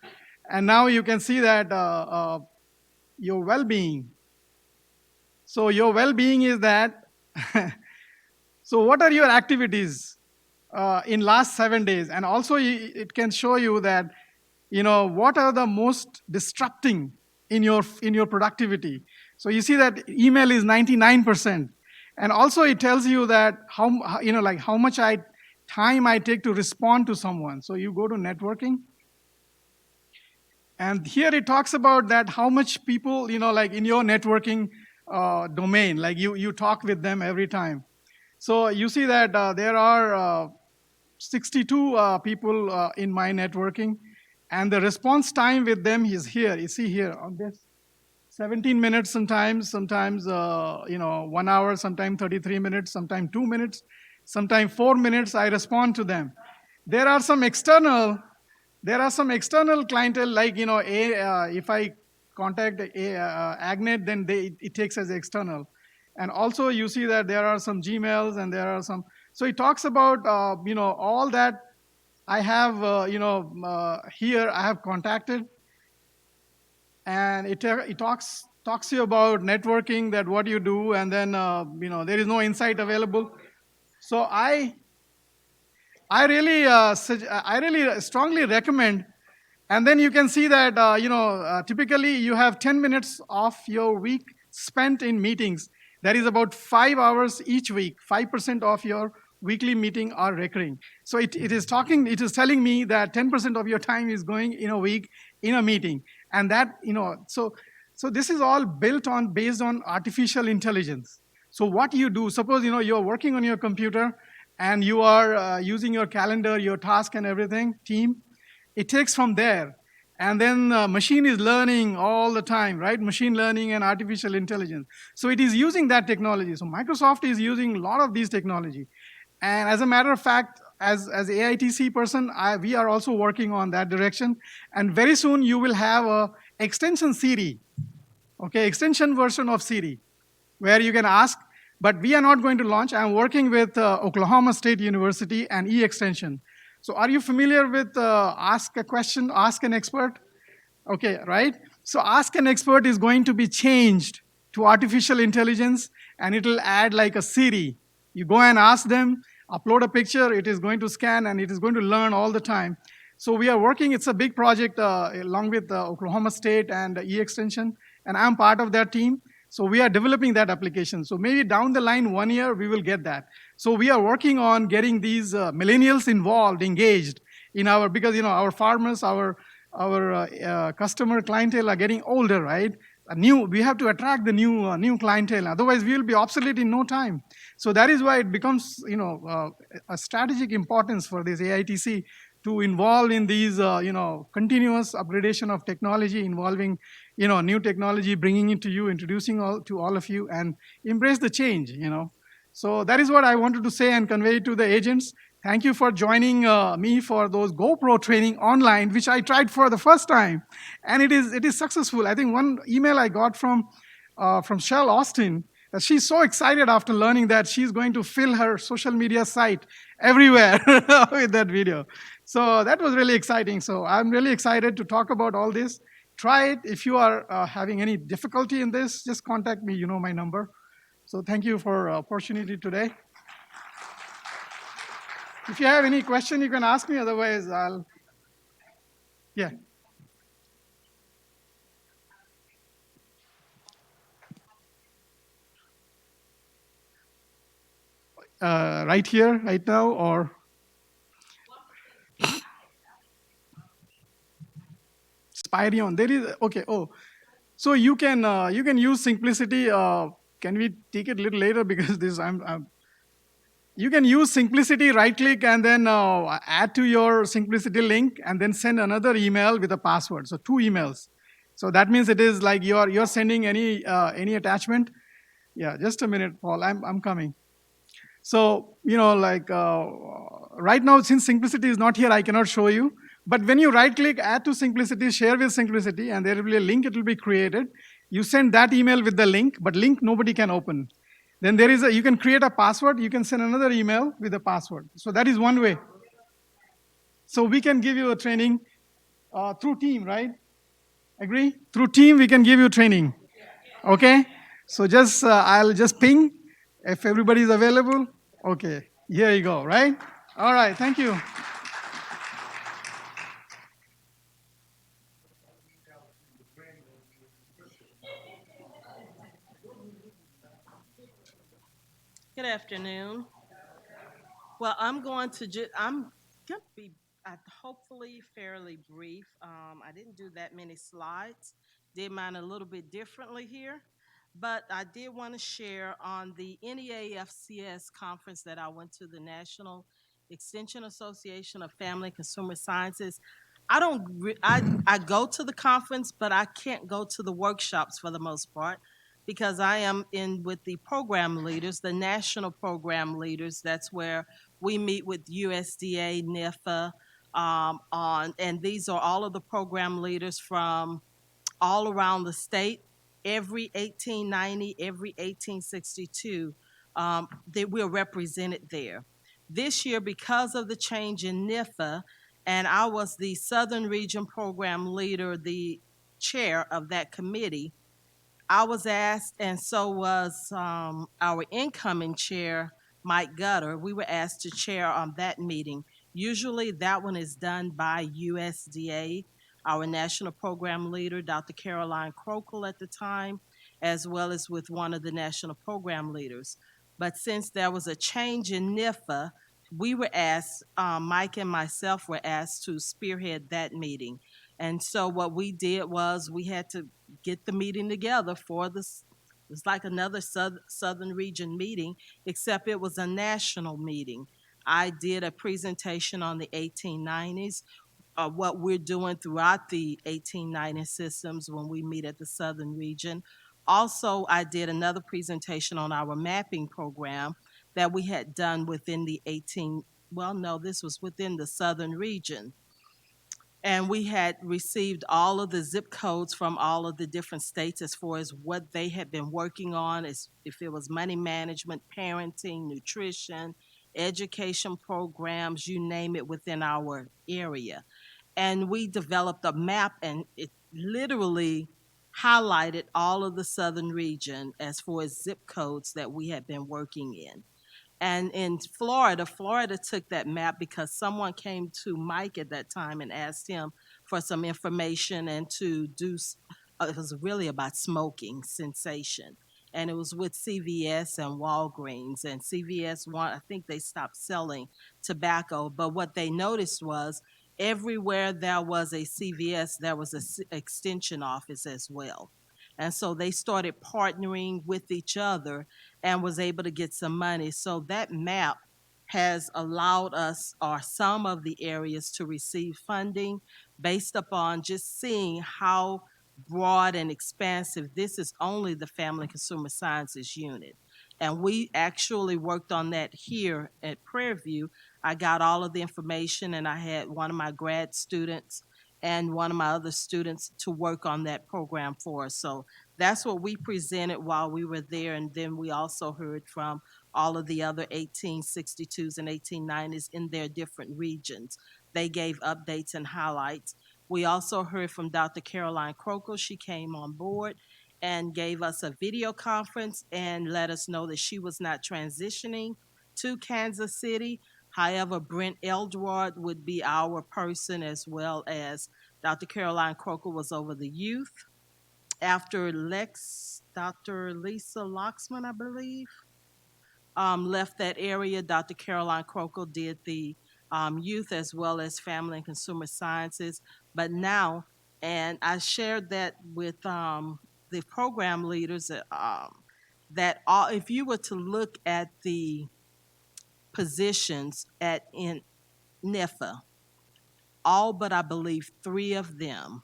And now you can see that your well-being. So your well-being is that, so what are your activities in last 7 days? And also it can show you that, what are the most disrupting in your productivity. So you see that email is 99%. And also it tells you that how much time I take to respond to someone. So you go to networking. And here it talks about that how much people, like in your networking domain, like you talk with them every time. So you see that there are 62 people in my networking, and the response time with them is here. You see here on this, 17 minutes sometimes 1 hour, sometimes 33 minutes, sometimes 2 minutes, sometimes 4 minutes I respond to them. There are some external clientele, like, if I contact Agnet, then it takes as external. And also you see that there are some Gmails, and there are some, so it talks about, all that I have, here I have contacted, and it talks to you about networking, that what you do, and then there is no insight available. So I really strongly recommend. And then you can see that typically you have 10 minutes of your week spent in meetings. That is about 5 hours each week. 5% of your weekly meeting are recurring. So it is telling me that 10% of your time is going in a week in a meeting. And that, so this is all based on artificial intelligence. So what you do, suppose you're working on your computer and you are using your calendar, your task and everything, team, it takes from there. And then machine is learning all the time, right? Machine learning and artificial intelligence. So it is using that technology. So Microsoft is using a lot of these technology. And as a matter of fact, as AITC person, we are also working on that direction. And very soon you will have a extension Siri, okay, extension version of Siri, where you can ask, but we are not going to launch. I'm working with Oklahoma State University and E-Extension. So are you familiar with ask a question, ask an expert? Okay, right? So ask an expert is going to be changed to artificial intelligence, and it'll add like a Siri. You go and ask them, upload a picture, it is going to scan, and it is going to learn all the time. So we are working, it's a big project along with Oklahoma State and E-Extension, and I'm part of that team. So we are developing that application. So maybe down the line, 1 year, we will get that. So we are working on getting these millennials involved, engaged in because our farmers, our customer clientele are getting older, right? We have to attract the new clientele. Otherwise, we will be obsolete in no time. So that is why it becomes a strategic importance for this AITC to involve in these continuous upgradation of technology, involving new technology, bringing it to you, introducing to all of you, and embrace the change. So that is what I wanted to say and convey to the agents. Thank you for joining me for those GoPro training online, which I tried for the first time, and it is successful. I think one email I got from Shell Austin, that she's so excited after learning that she's going to fill her social media site everywhere with that video. So that was really exciting. So I'm really excited to talk about all this. Try it. If you are having any difficulty in this, just contact me. You know my number. So thank you for opportunity today. If you have any question, you can ask me. Otherwise, yeah. Right here, right now, or? Spyrion. There is, okay, oh. So you can use Simplicity. Can we take it a little later, because this you can use Simplicity, right-click, and then add to your Simplicity link, and then send another email with a password. So 2 emails. So that means it is like you're sending any attachment. Yeah, just a minute, Paul. I'm coming. So right now, since Simplicity is not here, I cannot show you. But when you right-click, add to Simplicity, share with Simplicity, and there will be a link. It will be created. You send that email with the link, but link nobody can open. Then you can create a password. You can send another email with a password. So that is one way. So we can give you a training through team, right? Agree? Through team, we can give you training. Okay? So I'll just ping if everybody is available. Okay, here you go, right? All right, thank you. Good afternoon. Well, I'm going to be hopefully fairly brief. I didn't do that many slides. Did mine a little bit differently here, but I did want to share on the NEAFCS conference that I went to, the National Extension Association of Family and Consumer Sciences. I go to the conference, but I can't go to the workshops for the most part, because I am in with the program leaders, the national program leaders. That's where we meet with USDA, NIFA, and these are all of the program leaders from all around the state. Every 1890, every 1862, we're represented there. This year, because of the change in NIFA, and I was the Southern Region Program Leader, the chair of that committee. I was asked, and so was our incoming chair, Mike Gutter. We were asked to chair on that meeting. Usually, that one is done by USDA, our national program leader, Dr. Caroline Crokel at the time, as well as with one of the national program leaders. But since there was a change in NIFA, we were asked, Mike and myself were asked to spearhead that meeting. And so what we did was we had to get the meeting together for this. It's like another Southern Region meeting, except it was a national meeting. I did a presentation on the 1890s, what we're doing throughout the 1890 systems when we meet at the Southern Region. Also, I did another presentation on our mapping program that we had done within the 18, well, no, this was within the Southern Region, and we had received all of the zip codes from all of the different states as far as what they had been working on, as if it was money management, parenting, nutrition, education programs, you name it, within our area. And we developed a map, and it literally highlighted all of the Southern Region as far as zip codes that we had been working in. And in Florida, Florida took that map because someone came to Mike at that time and asked him for some information and to do, it was really about smoking cessation. And it was with CVS and Walgreens. And CVS, I think they stopped selling tobacco. But what they noticed was everywhere there was a CVS, there was an extension office as well. And so they started partnering with each other and was able to get some money. So that map has allowed us, or some of the areas, to receive funding based upon just seeing how broad and expansive. This is only the Family and Consumer Sciences unit. And we actually worked on that here at Prairie View. I got all of the information, and I had one of my grad students and one of my other students to work on that program for us. So that's what we presented while we were there. And then we also heard from all of the other 1862s and 1890s in their different regions. They gave updates and highlights. We also heard from Dr. Caroline Crokel. She came on board and gave us a video conference and let us know that she was not transitioning to Kansas City. However, Brent Eldrod would be our person, as well as Dr. Caroline Croker was over the youth. After Dr. Lisa Loxman, I believe, left that area, Dr. Caroline Croker did the youth as well as family and consumer sciences. But now, and I shared that with the program leaders, that if you were to look at the positions in NIFA, all but I believe 3 of them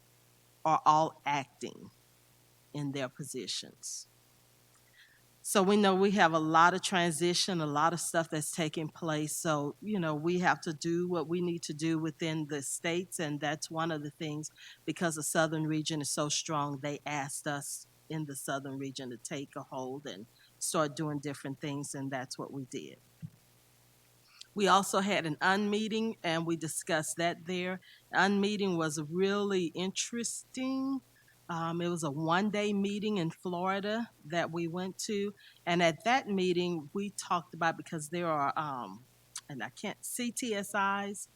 are all acting in their positions. So we know we have a lot of transition, a lot of stuff that's taking place. So, we have to do what we need to do within the states. And that's one of the things, because the Southern region is so strong, they asked us in the Southern region to take a hold and start doing different things. And that's what we did. We also had an unmeeting, and we discussed that there. Unmeeting was really interesting. It was a one-day meeting in Florida that we went to, and at that meeting, we talked about, because there are, and I can't, CTSIs,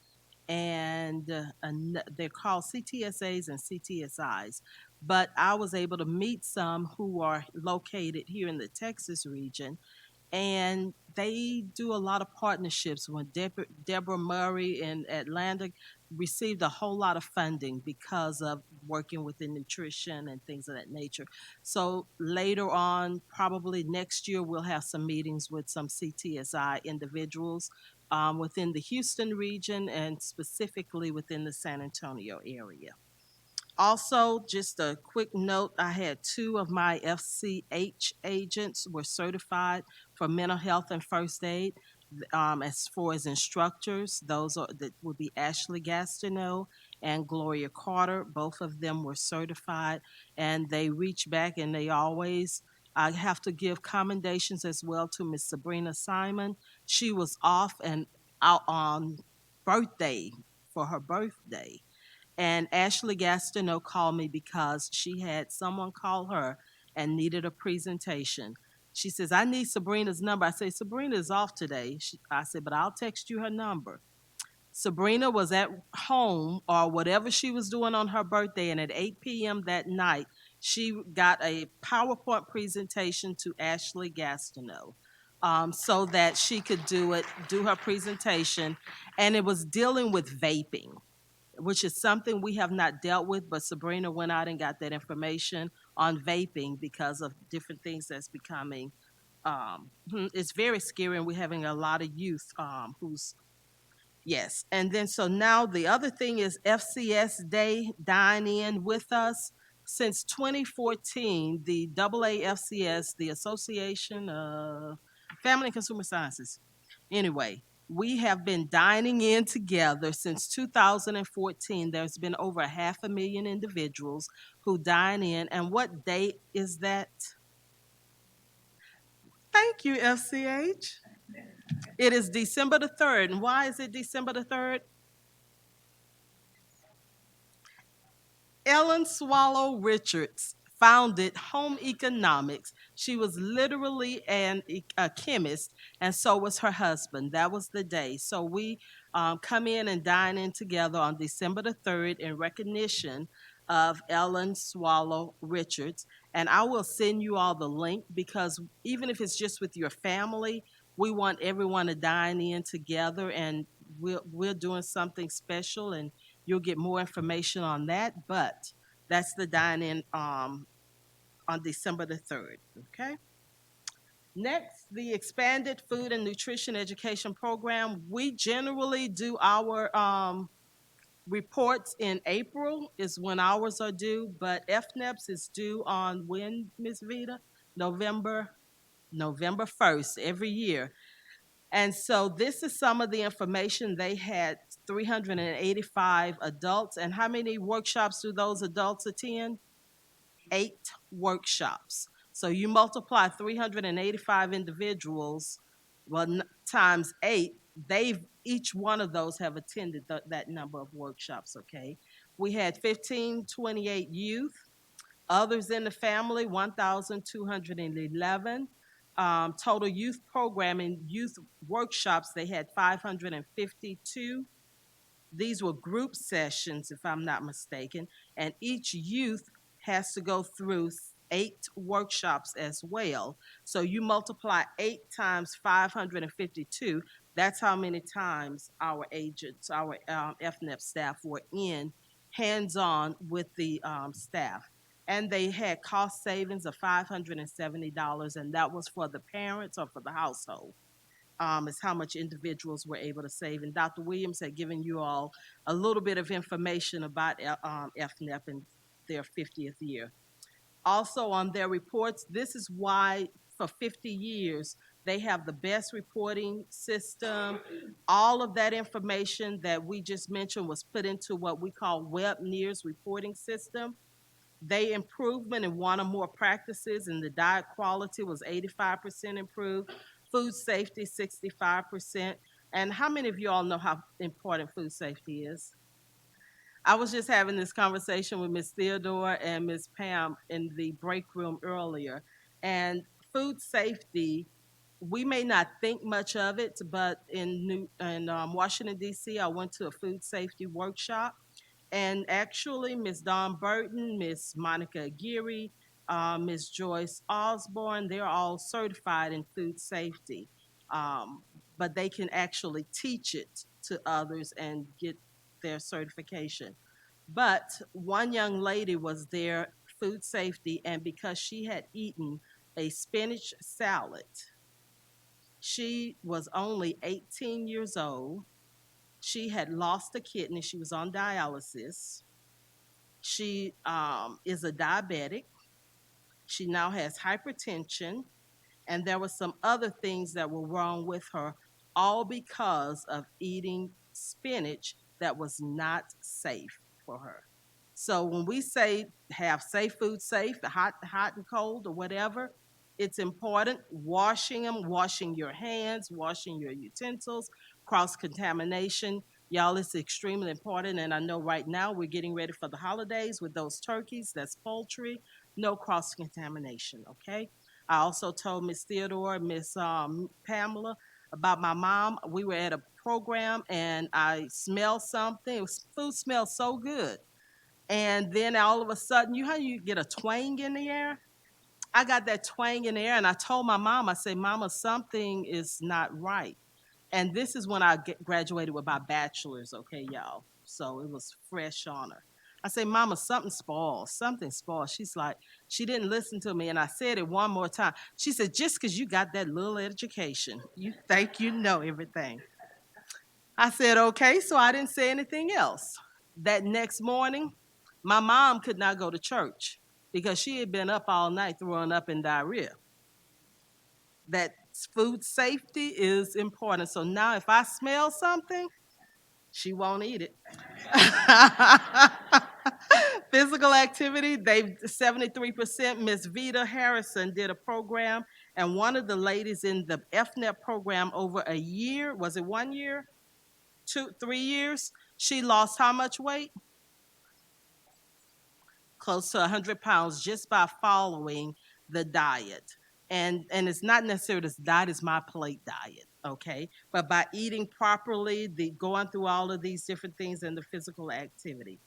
and they're called CTSAs and CTSIs. But I was able to meet some who are located here in the Texas region, and they do a lot of partnerships. When Deborah Murray in Atlanta received a whole lot of funding because of working within nutrition and things of that nature. So later on, probably next year, we'll have some meetings with some CTSI individuals within the Houston region and specifically within the San Antonio area. Also, just a quick note, I had 2 of my FCH agents were certified for mental health and first aid. As far as instructors, that would be Ashley Gastineau and Gloria Carter. Both of them were certified, and they reach back, and they always, I have to give commendations as well to Miss Sabrina Simon. She was off and out on birthday for her birthday. And Ashley Gastineau called me because she had someone call her and needed a presentation. She says, I need Sabrina's number. I say, Sabrina is off today. I said, but I'll text you her number. Sabrina was at home or whatever she was doing on her birthday, and at 8 p.m. that night, she got a PowerPoint presentation to Ashley Gastineau, so that she could do her presentation, and it was dealing with vaping, which is something we have not dealt with, but Sabrina went out and got that information on vaping because of different things that's becoming. It's very scary, and we're having a lot of youth who's. Yes. And then so now the other thing is FCS Day Dine In with us. Since 2014, the AAFCS, the Association of Family and Consumer Sciences. Anyway, we have been dining in together since 2014. There's been over 500,000 individuals who dine in. And what date is that? Thank you, FCH. It is December the 3rd. And why is it December the 3rd? Ellen Swallow Richards founded Home Economics. She was literally a chemist, and so was her husband. That was the day. So we come in and dine in together on December the 3rd in recognition of Ellen Swallow Richards. And I will send you all the link because even if it's just with your family, we want everyone to dine in together, and we're doing something special, and you'll get more information on that. But that's the dine-in on December the 3rd. Okay. Next, the expanded food and nutrition education program. We generally do our reports in April is when ours are due, but FNEPS is due on when, Ms. Vita? November 1st every year. And so this is some of the information. They had 385 adults. And how many workshops do those adults attend? 8 workshops. So you multiply 385 individuals, well, times 8, each one of those have attended that number of workshops, okay? We had 1528 youth, others in the family, 1,211. Total youth programming, youth workshops, they had 552. These were group sessions, if I'm not mistaken, and each youth has to go through 8 workshops as well. So you multiply 8 times 552, that's how many times our agents, our FNEP staff were in hands-on with the staff. And they had cost savings of $570, and that was for the parents or for the household. Is how much individuals were able to save. And Dr. Williams had given you all a little bit of information about FNEP and their 50th year. Also on their reports, this is why for 50 years they have the best reporting system. All of that information that we just mentioned was put into what we call Web Nears reporting system. They improvement in one or more practices, and the diet quality was 85% improved, food safety 65%. And how many of you all know how important food safety is? I was just having this conversation with Ms. Theodore and Ms. Pam in the break room earlier. And food safety, we may not think much of it, but in Washington, D.C., I went to a food safety workshop. And actually, Ms. Dawn Burton, Ms. Monica Aguirre, Ms. Joyce Osborne, they're all certified in food safety. But they can actually teach it to others and get their certification. But one young lady was there, food safety, and because she had eaten a spinach salad, she was only 18 years old. She had lost a kidney. She was on dialysis. She is a diabetic. She now has hypertension. And there were some other things that were wrong with her, all because of eating spinach that was not safe for her. So when we say have safe food safe, hot and cold or whatever, it's important. Washing them, washing your hands, washing your utensils, cross-contamination. Y'all, it's extremely important, and I know right now we're getting ready for the holidays with those turkeys. That's poultry, no cross contamination, okay? I also told Miss Theodore, Miss Pamela about my mom. We were at a program and I smelled something. Food smelled so good. And then all of a sudden, you how you get a twang in the air? I got that twang in the air, and I told my mom, I said, Mama, something is not right. And this is when I graduated with my bachelor's, okay, y'all. So it was fresh on her. I say, Mama, something spoiled. Something spoiled. She's like, she didn't listen to me. And I said it one more time. She said, just because you got that little education, you think you know everything. I said, okay. So I didn't say anything else. That next morning, my mom could not go to church because she had been up all night throwing up in diarrhea. That food safety is important. So now if I smell something, she won't eat it. Physical activity, they 73%. Miss Vita Harrison did a program, and one of the ladies in the FNEP program over a year, was it 1 year? 3 years? She lost how much weight? Close to 100 pounds just by following the diet. And it's not necessarily this diet is my plate diet, okay? But by eating properly, going through all of these different things and the physical activity.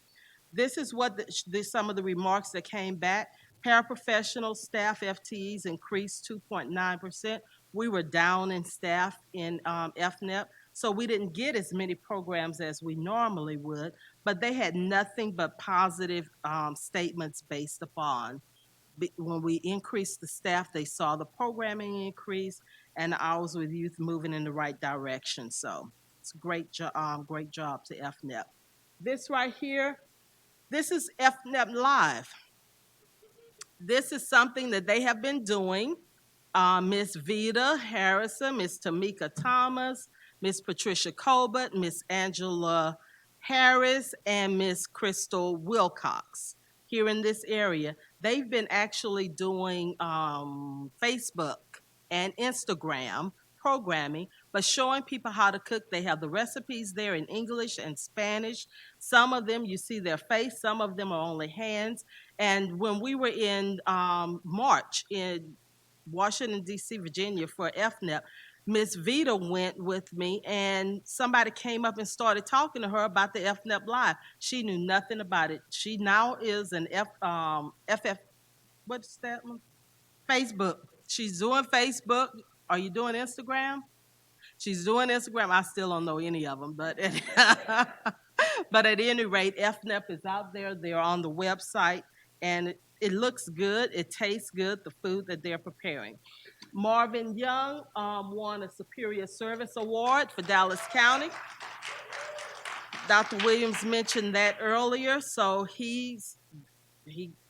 This is what some of the remarks that came back. Paraprofessional staff FTEs increased 2.9%. We were down in staff in FNEP, so we didn't get as many programs as we normally would, but they had nothing but positive statements based upon. When we increased the staff, they saw the programming increase and the hours with youth moving in the right direction. So it's a great job to FNEP. This right here, this is FNEP Live. This is something that they have been doing. Miss Vita Harrison, Miss Tamika Thomas, Miss Patricia Colbert, Miss Angela Harris, and Miss Crystal Wilcox here in this area. They've been actually doing Facebook and Instagram programming, but showing people how to cook. They have the recipes there in English and Spanish. Some of them you see their face, some of them are only hands. And when we were in March in Washington, D.C., Virginia for FNEP, Miss Vita went with me, and somebody came up and started talking to her about the FNEP Live. She knew nothing about it. She now is an FF, what's that one? Facebook. She's doing Facebook. Are you doing Instagram? She's doing Instagram. I still don't know any of them, but but at any rate, FNEP is out there. They're on the website, and it looks good. It tastes good. The food that they're preparing. Marvin Young won a Superior Service Award for Dallas County. Dr. Williams mentioned that earlier, so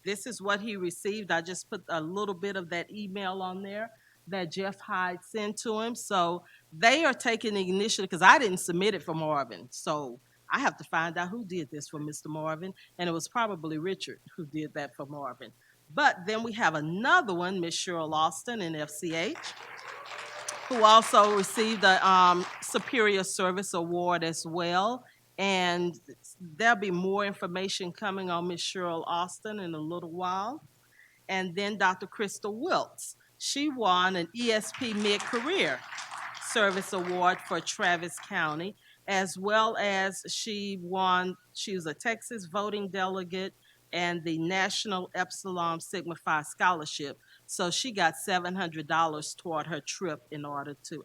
this is what he received. I just put a little bit of that email on there that Jeff Hyde sent to him. So they are taking the initiative because I didn't submit it for Marvin. So I have to find out who did this for Mr. Marvin, and it was probably Richard who did that for Marvin. But then we have another one, Miss Cheryl Austin in FCH, who also received a Superior Service Award as well. And there'll be more information coming on Miss Cheryl Austin in a little while. And then Dr. Crystal Wiltz. She won an ESP Mid-Career Service Award for Travis County, as well as she was a Texas voting delegate and the National Epsilon Sigma Phi Scholarship. So she got $700 toward her trip in order to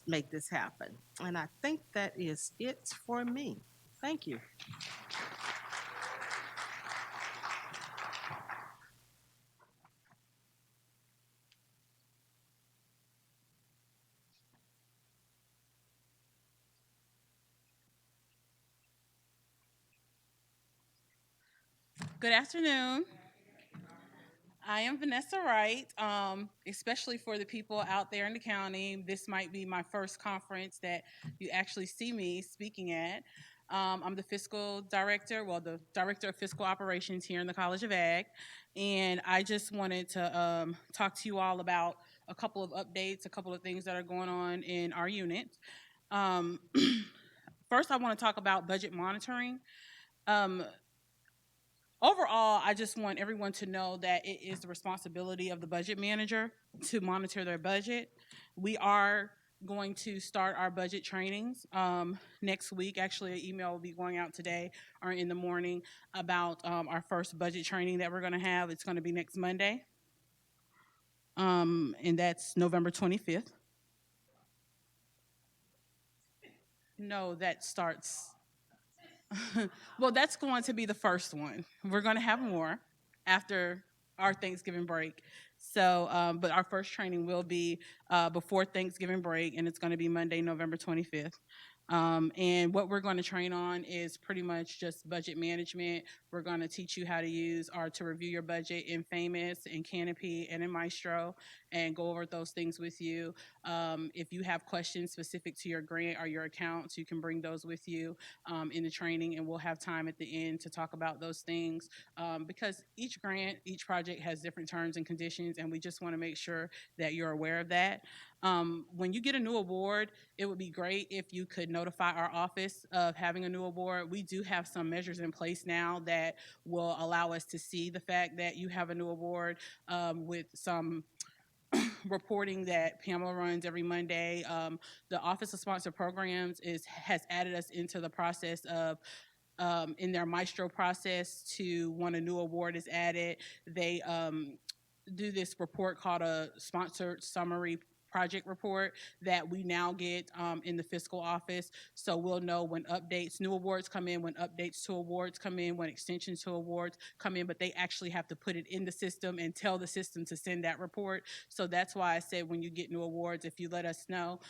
make this happen. And I think that is it for me. Thank you. Good afternoon. I am Vanessa Wright. Especially for the people out there in the county, this might be my first conference that you actually see me speaking at. I'm the fiscal director, the director of fiscal operations here in the College of Ag, and I just wanted to talk to you all about a couple of updates, a couple of things that are going on in our unit. Um, first I want to talk about budget monitoring. Um, Overall, I just want everyone to know that it is the responsibility of the budget manager to monitor their budget. We are going to start our budget trainings next week. Actually, an email will be going out today or in the morning about our first budget training that we're going to have. It's going to be next Monday, and that's November 25th. No, that starts. Well, that's going to be the first one. We're going to have more after our Thanksgiving break. So, but our first training will be before Thanksgiving break, and it's going to be Monday, November 25th. And what we're going to train on is pretty much just budget management. We're going to teach you how to use or to review your budget in Famous, in Canopy, and in Maestro, and go over those things with you. If you have questions specific to your grant or your accounts, you can bring those with you in the training, and we'll have time at the end to talk about those things because each grant, each project has different terms and conditions, and we just want to make sure that you're aware of that. When you get a new award, it would be great if you could notify our office of having a new award. We do have some measures in place now that will allow us to see the fact that you have a new award with some reporting that Pamela runs every Monday. The Office of Sponsored Programs has added us into the process of in their Maestro process to when a new award is added, they do this report called a sponsored summary project report that we now get in the fiscal office. So we'll know when updates, new awards come in, when updates to awards come in, when extensions to awards come in, but they actually have to put it in the system and tell the system to send that report. So that's why I said when you get new awards, if you let us know,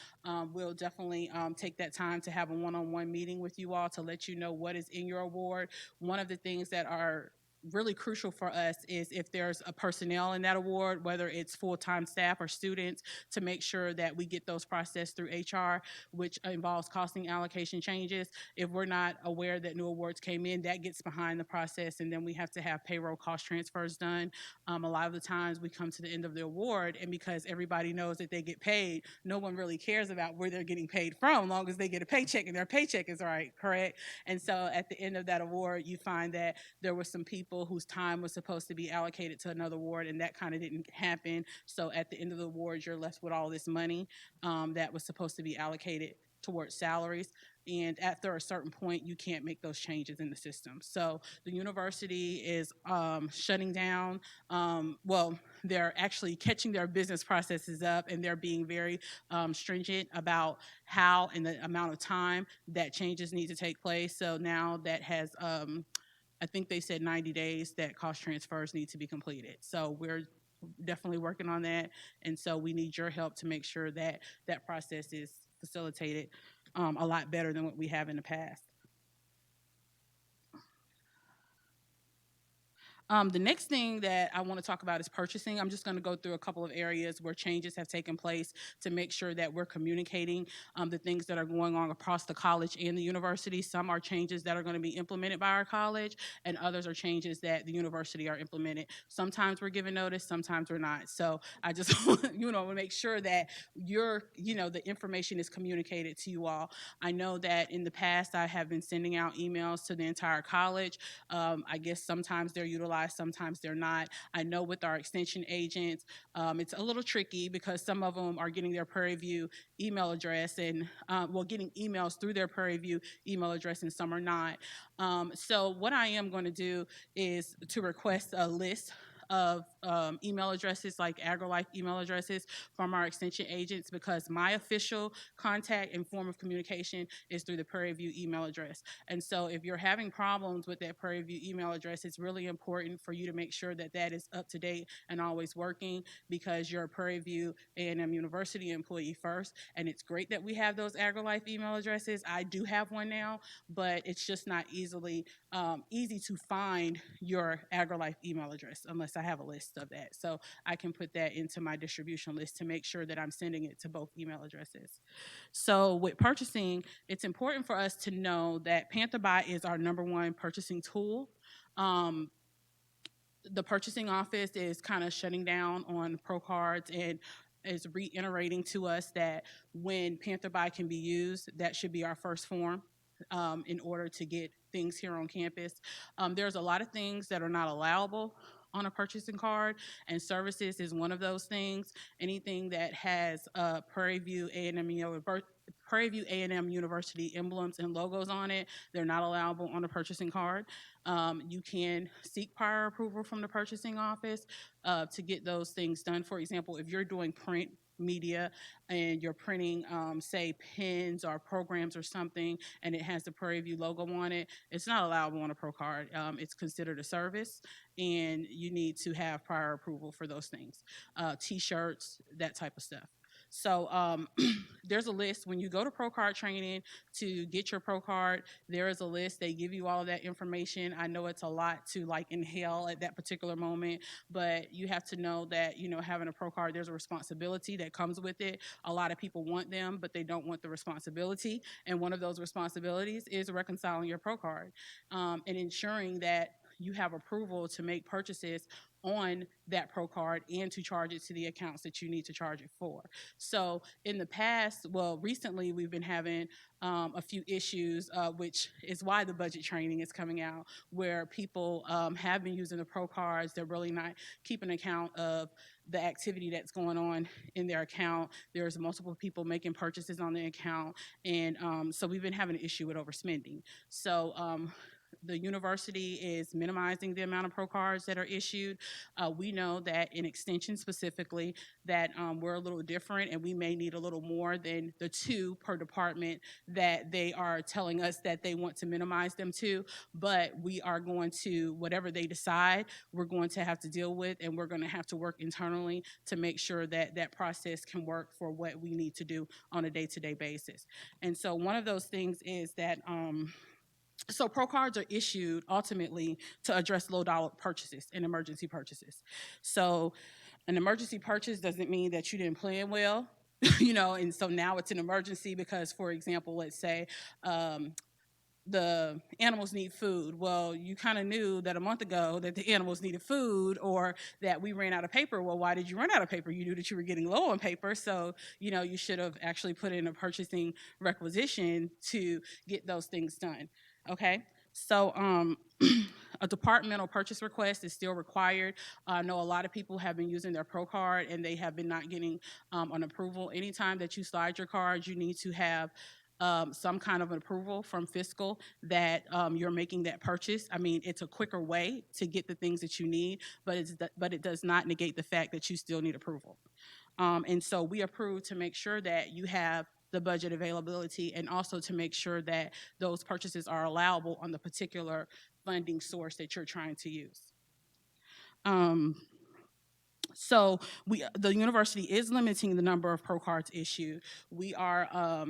we'll definitely take that time to have a one-on-one meeting with you all to let you know what is in your award. One of the things that are really crucial for us is if there's a personnel in that award, whether it's full-time staff or students, to make sure that we get those processed through HR, which involves costing allocation changes. If we're not aware that new awards came in, that gets behind the process, and then we have to have payroll cost transfers done. A lot of the times we come to the end of the award, and because everybody knows that they get paid, no one really cares about where they're getting paid from, as long as they get a paycheck and their paycheck is right, correct? And so at the end of that award, you find that there were some people whose time was supposed to be allocated to another ward, and that kind of didn't happen. So at the end of the award, you're left with all this money that was supposed to be allocated towards salaries. And after a certain point, you can't make those changes in the system. So the university is shutting down. Well, they're actually catching their business processes up, and they're being very stringent about how and the amount of time that changes need to take place. So now that has I think they said 90 days that cost transfers need to be completed. So we're definitely working on that. And so we need your help to make sure that that process is facilitated a lot better than what we have in the past. The next thing that I want to talk about is purchasing. I'm just going to go through a couple of areas where changes have taken place to make sure that we're communicating the things that are going on across the college and the university. Some are changes that are going to be implemented by our college, and others are changes that the university are implemented. Sometimes we're given notice, sometimes we're not. So I just want to make sure that the information is communicated to you all. I know that in the past I have been sending out emails to the entire college. I guess sometimes they're utilized, sometimes they're not. I know with our extension agents, it's a little tricky because some of them are getting their Prairie View email address and, getting emails through their Prairie View email address, and some are not. So what I am going to do is to request a list of email addresses, like AgriLife email addresses from our extension agents, because my official contact and form of communication is through the Prairie View email address. And so if you're having problems with that Prairie View email address, it's really important for you to make sure that that is up to date and always working, because you're a Prairie View A&M University employee first. And it's great that we have those AgriLife email addresses. I do have one now, but it's just not easy to find your AgriLife email address unless I have a list of that. So I can put that into my distribution list to make sure that I'm sending it to both email addresses. So with purchasing, it's important for us to know that Panther Buy is our #1 purchasing tool. The purchasing office is kind of shutting down on Pro Cards and is reiterating to us that when Panther Buy can be used, that should be our first form in order to get things here on campus. There's a lot of things that are not allowable on a purchasing card, and services is one of those things. Anything that has Prairie View A&M University emblems and logos on it, they're not allowable on a purchasing card. You can seek prior approval from the purchasing office to get those things done. For example, if you're doing print media and you're printing, say, pins or programs or something, and it has the Prairie View logo on it, it's not allowable on a Pro card. It's considered a service, and you need to have prior approval for those things. T-shirts, that type of stuff. So there's a list when you go to Pro Card training to get your Pro Card. There is a list. They give you all of that information. I know it's a lot to like inhale at that particular moment, but you have to know that, you know, having a Pro Card, there's a responsibility that comes with it. A lot of people want them, but they don't want the responsibility. And one of those responsibilities is reconciling your Pro Card and ensuring that you have approval to make purchases on that Pro Card and to charge it to the accounts that you need to charge it for. So in the past, well, recently we've been having a few issues, which is why the budget training is coming out, where people have been using the Pro Cards. They're really not keeping account of the activity that's going on in their account. There's multiple people making purchases on the account, and so we've been having an issue with overspending. So the university is minimizing the amount of Pro Cards that are issued. We know that in extension specifically that we're a little different, and we may need a little more than the 2 per department that they are telling us that they want to minimize them to. But we are going to, whatever they decide, we're going to have to deal with, and we're going to have to work internally to make sure that that process can work for what we need to do on a day-to-day basis. And so one of those things is that so Pro Cards are issued ultimately to address low dollar purchases and emergency purchases. So an emergency purchase doesn't mean that you didn't plan well, you know, and so now it's an emergency because, for example, let's say the animals need food. Well, you kind of knew that a month ago that the animals needed food, or that we ran out of paper. Well, why did you run out of paper? You knew that you were getting low on paper, so you know you should have actually put in a purchasing requisition to get those things done. Okay, so a departmental purchase request is still required. I know a lot of people have been using their Pro Card and they have been not getting an approval. Anytime that you slide your card, you need to have some kind of an approval from fiscal that you're making that purchase. I mean, it's a quicker way to get the things that you need, but it does not negate the fact that you still need approval. And so we approve to make sure that you have the budget availability, and also to make sure that those purchases are allowable on the particular funding source that you're trying to use. So the university is limiting the number of Pro Cards issued. We are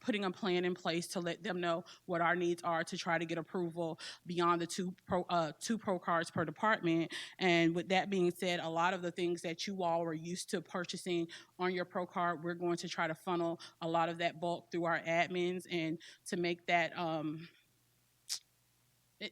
putting a plan in place to let them know what our needs are to try to get approval beyond the two Pro Cards per department. And with that being said, a lot of the things that you all were used to purchasing on your Pro Card, we're going to try to funnel a lot of that bulk through our admins, and to make that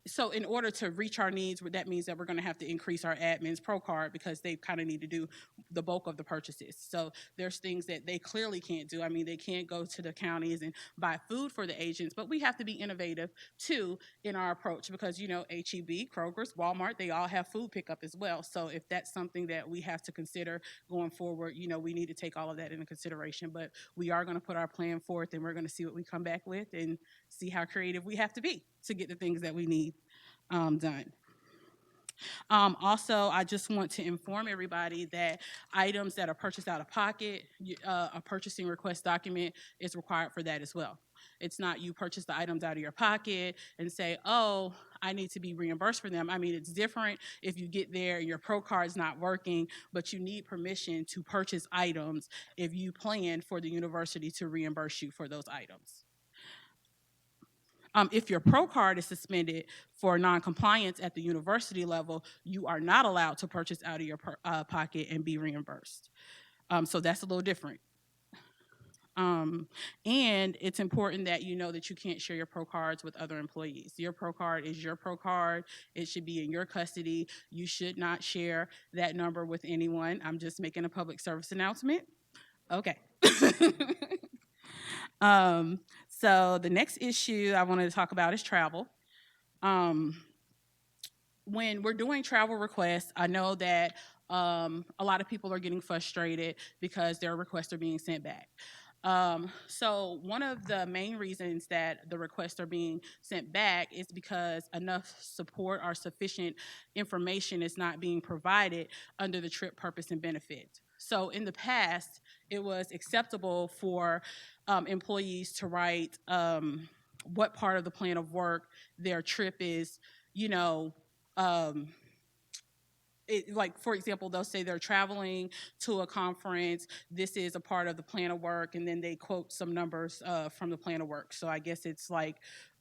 so in order to reach our needs, that means that we're going to have to increase our admins Pro Card, because they kind of need to do the bulk of the purchases. So there's things that they clearly can't do. I mean, they can't go to the counties and buy food for the agents, but we have to be innovative too in our approach, because, you know, HEB, Kroger's, Walmart, they all have food pickup as well. So if that's something that we have to consider going forward, you know, we need to take all of that into consideration. But we are going to put our plan forth, and we're going to see what we come back with and see how creative we have to be to get the things that we need done. Also, I just want to inform everybody that items that are purchased out of pocket, a purchasing request document is required for that as well. It's not you purchase the items out of your pocket and say, oh, I need to be reimbursed for them. I mean, it's different if you get there and your Pro Card's not working, but you need permission to purchase items if you plan for the university to reimburse you for those items. If your Pro Card is suspended for noncompliance at the university level, you are not allowed to purchase out of your pocket and be reimbursed. So that's a little different. And it's important that you know that you can't share your Pro Cards with other employees. Your Pro Card is your Pro Card. It should be in your custody. You should not share that number with anyone. I'm just making a public service announcement. Okay. So the next issue I wanted to talk about is travel. Um, when we're doing travel requests, I know that a lot of people are getting frustrated because their requests are being sent back. So one of the main reasons that the requests are being sent back is because enough support or sufficient information is not being provided under the trip purpose and benefit. So in the past, it was acceptable for employees to write what part of the plan of work their trip is, you know, um, like for example, they'll say they're traveling to a conference. This is a part of the plan of work, and then they quote some numbers from the plan of work. So I guess it's like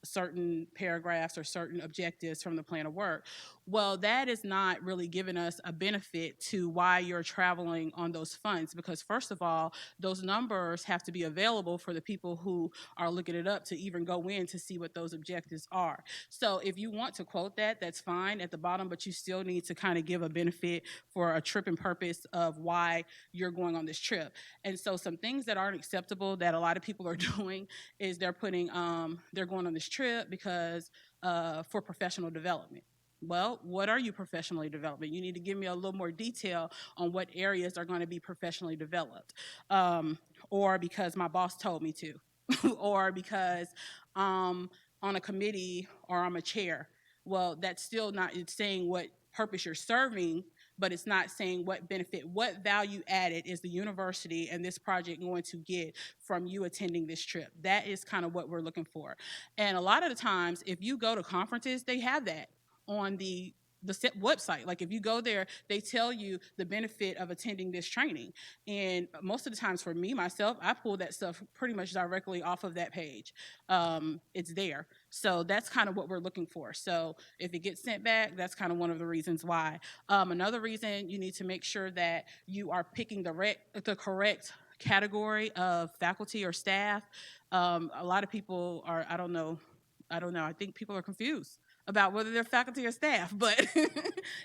certain paragraphs or certain objectives from the plan of work. Well, that is not really giving us a benefit to why you're traveling on those funds, because first of all, those numbers have to be available for the people who are looking it up to even go in to see what those objectives are. So if you want to quote that, that's fine at the bottom, but you still need to kind of give a benefit for a trip and purpose of why you're going on this trip. And so some things that aren't acceptable that a lot of people are doing is they're putting they're going on this trip because for professional development. Well, what are you professionally developing? You need to give me a little more detail on what areas are going to be professionally developed, or because my boss told me to, or because on a committee or I'm a chair. Well, that's still not, it's saying what purpose you're serving, but it's not saying what benefit, what value added is the university and this project going to get from you attending this trip. That is kind of what we're looking for. And a lot of the times, if you go to conferences, they have that on the CEP website. Like if you go there, they tell you the benefit of attending this training. And most of the times for me, myself, I pull that stuff pretty much directly off of that page. It's there. So that's kind of what we're looking for. So if it gets sent back, that's kind of one of the reasons why. Another reason, you need to make sure that you are picking the correct category of faculty or staff. A lot of people are, I don't know, I think people are confused about whether they're faculty or staff. But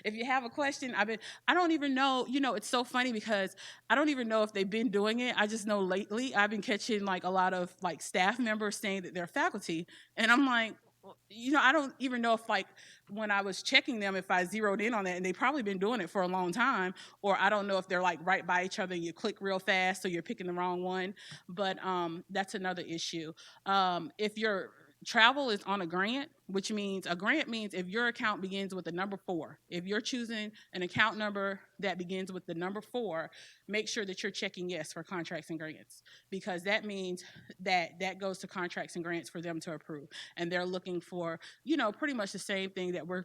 if you have a question, I don't even know, it's so funny because I don't even know if they've been doing it. I just know lately I've been catching like a lot of like staff members saying that they're faculty. And I'm like, well, I don't even know if like when I was checking them, if I zeroed in on that, and they've probably been doing it for a long time, or I don't know if they're like right by each other and you click real fast, so you're picking the wrong one. But that's another issue. If your travel is on a grant, which means a grant means if your account begins with the number 4, if you're choosing an account number that begins with the number 4, make sure that you're checking yes for contracts and grants, because that means that goes to contracts and grants for them to approve. And they're looking for, pretty much the same thing that we're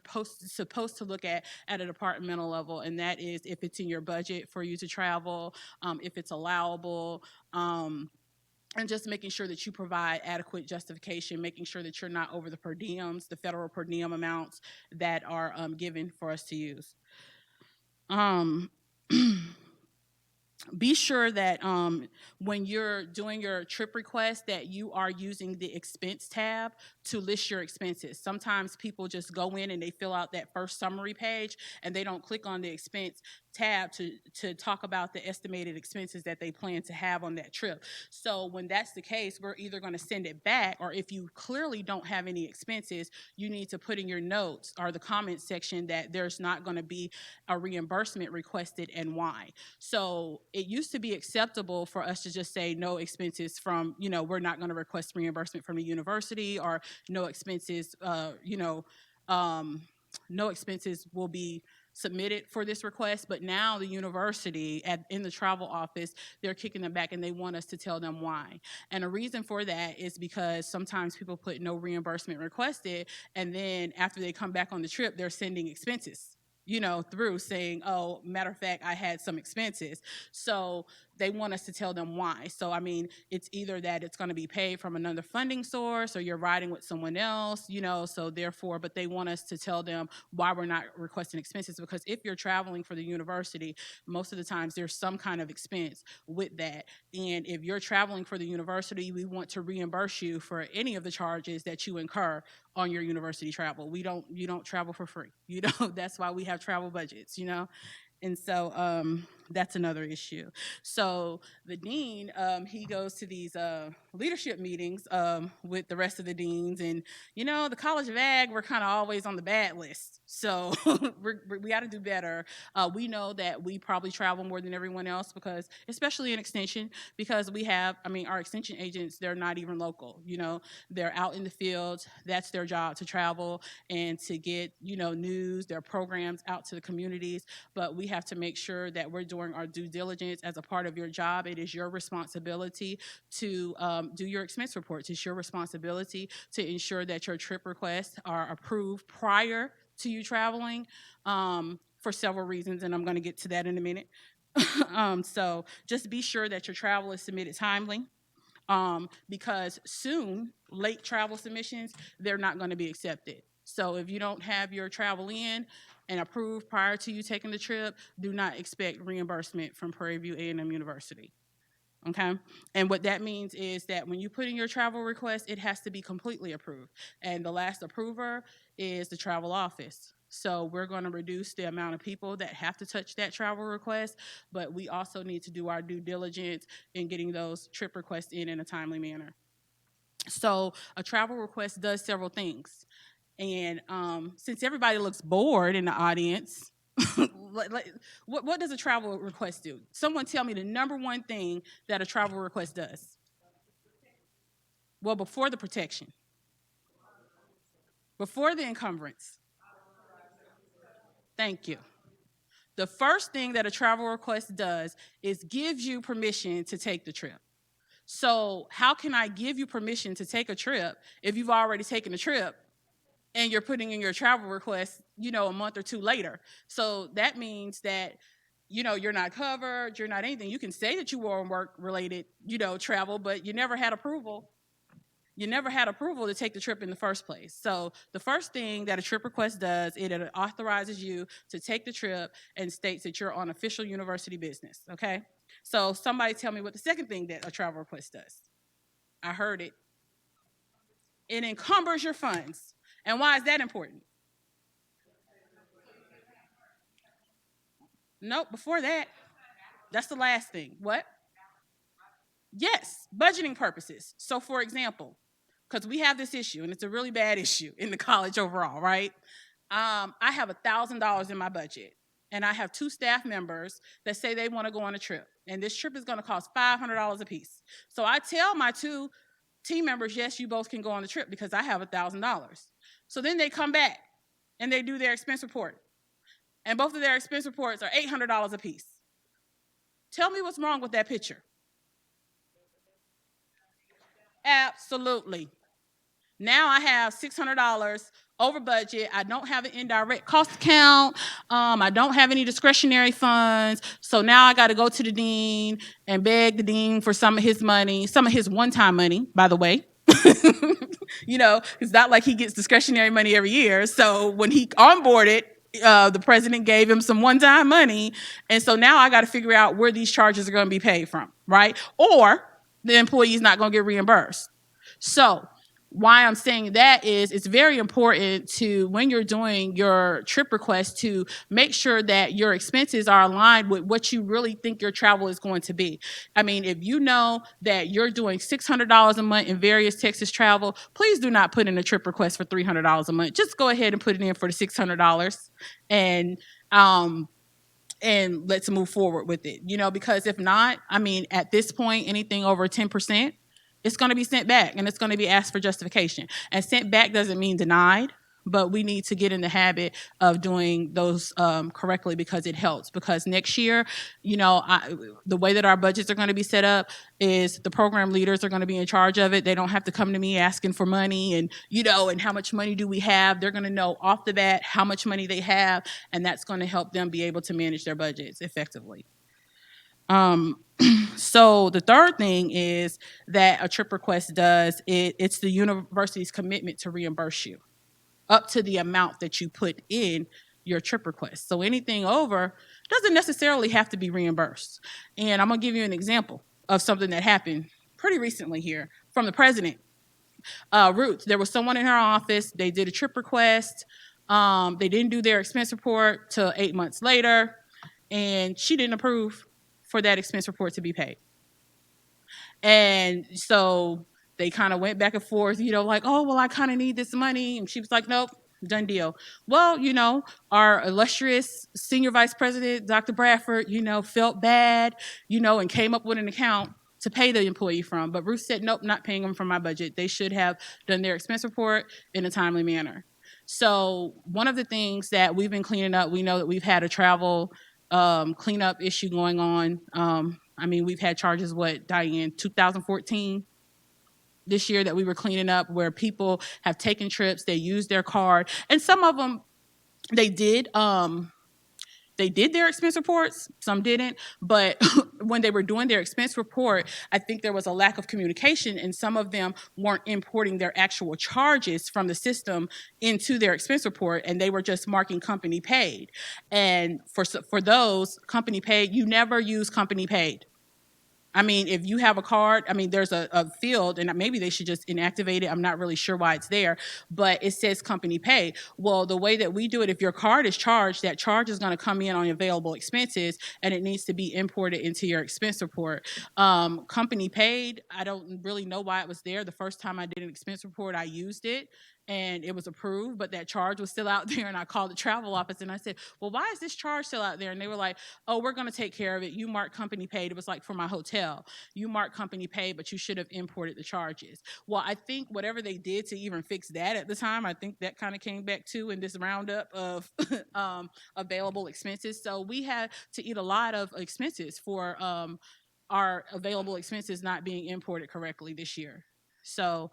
supposed to look at a departmental level, and that is if it's in your budget for you to travel, if it's allowable, and just making sure that you provide adequate justification, making sure that you're not over the per diems, the federal per diem amounts that are given for us to use. Be sure that when you're doing your trip request that you are using the expense tab to list your expenses. Sometimes people just go in and they fill out that first summary page and they don't click on the expense tab to talk about the estimated expenses that they plan to have on that trip. So when that's the case, we're either going to send it back, or if you clearly don't have any expenses, you need to put in your notes or the comment section that there's not going to be a reimbursement requested and why. So it used to be acceptable for us to just say no expenses from, we're not going to request reimbursement from the university, or no expenses, no expenses will be submitted for this request. But now the university in the travel office, they're kicking them back and they want us to tell them why. And the reason for that is because sometimes people put no reimbursement requested, and then after they come back on the trip, they're sending expenses through saying, oh, matter of fact, I had some expenses. So they want us to tell them why. So, it's either that it's going to be paid from another funding source, or you're riding with someone else, so therefore, but they want us to tell them why we're not requesting expenses, because if you're traveling for the university, most of the times there's some kind of expense with that. And if you're traveling for the university, we want to reimburse you for any of the charges that you incur on your university travel. You don't travel for free. That's why we have travel budgets, And so That's another issue. So the dean, he goes to these leadership meetings with the rest of the deans, and the College of Ag, we're kind of always on the bad list. So we got to do better. We know that we probably travel more than everyone else because, especially in extension, because we have, our extension agents, they're not even local. They're out in the field. That's their job, to travel and to get news, their programs out to the communities. But we have to make sure that we're doing our due diligence as a part of your job. It is your responsibility to do your expense reports. It's your responsibility to ensure that your trip requests are approved prior to you traveling for several reasons, and I'm going to get to that in a minute. So just be sure that your travel is submitted timely. Because soon, late travel submissions, they're not going to be accepted. So if you don't have your travel in and approved prior to you taking the trip, do not expect reimbursement from Prairie View A&M University. Okay? And what that means is that when you put in your travel request, it has to be completely approved. And the last approver is the travel office. So we're going to reduce the amount of people that have to touch that travel request, but we also need to do our due diligence in getting those trip requests in a timely manner. So a travel request does several things. And since everybody looks bored in the audience, what does a travel request do? Someone tell me the number one thing that a travel request does. Well, before the protection, before the encumbrance. Thank you. The first thing that a travel request does is gives you permission to take the trip. So how can I give you permission to take a trip if you've already taken the trip and you're putting in your travel request, a month or two later? So that means that, you're not covered, you're not anything. You can say that you were on work-related, travel, but you never had approval. You never had approval to take the trip in the first place. So the first thing that a trip request does, it authorizes you to take the trip and states that you're on official university business, okay? So somebody tell me what the second thing that a travel request does. I heard it. It encumbers your funds. And why is that important? Nope, before that. That's the last thing. What? Yes, budgeting purposes. So for example, because we have this issue, and it's a really bad issue in the college overall, right? I have $1,000 in my budget, and I have 2 staff members that say they want to go on a trip, and this trip is going to cost $500 a piece. So I tell my 2 team members, yes, you both can go on the trip because I have $1,000. So then they come back, and they do their expense report, and both of their expense reports are $800 a piece. Tell me what's wrong with that picture. Absolutely. Now I have $600 over budget. I don't have an indirect cost account. I don't have any discretionary funds. So now I got to go to the dean and beg the dean for some of his money, some of his one-time money, by the way. It's not like he gets discretionary money every year. So when he onboarded, the president gave him some one-time money. And so now I got to figure out where these charges are going to be paid from, right? Or the employee's not going to get reimbursed. So why I'm saying that is it's very important to, when you're doing your trip request, to make sure that your expenses are aligned with what you really think your travel is going to be. If you know that you're doing $600 a month in various Texas travel, please do not put in a trip request for $300 a month. Just go ahead and put it in for the $600 and let's move forward with it, because if not, at this point, anything over 10%, it's going to be sent back and it's going to be asked for justification. And sent back doesn't mean denied, but we need to get in the habit of doing those correctly because it helps. Because next year, the way that our budgets are going to be set up is the program leaders are going to be in charge of it. They don't have to come to me asking for money and, and how much money do we have. They're going to know off the bat how much money they have, and that's going to help them be able to manage their budgets effectively. So the third thing is that a trip request does, it's the university's commitment to reimburse you up to the amount that you put in your trip request. So anything over doesn't necessarily have to be reimbursed. And I'm going to give you an example of something that happened pretty recently here from the president. Ruth, there was someone in her office, they did a trip request. They didn't do their expense report till 8 months later. and she didn't approve for that expense report to be paid. And so they kind of went back and forth, like, oh, well, I kind of need this money. And she was like, nope, done deal. Well, our illustrious senior vice president, Dr. Bradford, felt bad, and came up with an account to pay the employee from. But Ruth said, nope, not paying them from my budget. They should have done their expense report in a timely manner. So one of the things that we've been cleaning up, we know that we've had a travel cleanup issue going on. We've had charges, Diane, 2014? This year that we were cleaning up, where people have taken trips, they used their card, and some of them they did their expense reports, some didn't. But when they were doing their expense report, I think there was a lack of communication, and some of them weren't importing their actual charges from the system into their expense report, and they were just marking company paid. And for those company paid, you never use company paid. If you have a card, there's a field, and maybe they should just inactivate it. I'm not really sure why it's there, but it says company pay. Well, the way that we do it, if your card is charged, that charge is going to come in on available expenses, and it needs to be imported into your expense report. Company paid, I don't really know why it was there. The first time I did an expense report, I used it, and it was approved, but that charge was still out there. And I called the travel office and I said, well, why is this charge still out there? And they were like, oh, we're going to take care of it. You mark company paid. It was like for my hotel. You mark company paid, but you should have imported the charges. Well, I think whatever they did to even fix that at the time, I think that kind of came back too in this roundup of available expenses. So we had to eat a lot of expenses for our available expenses not being imported correctly this year. So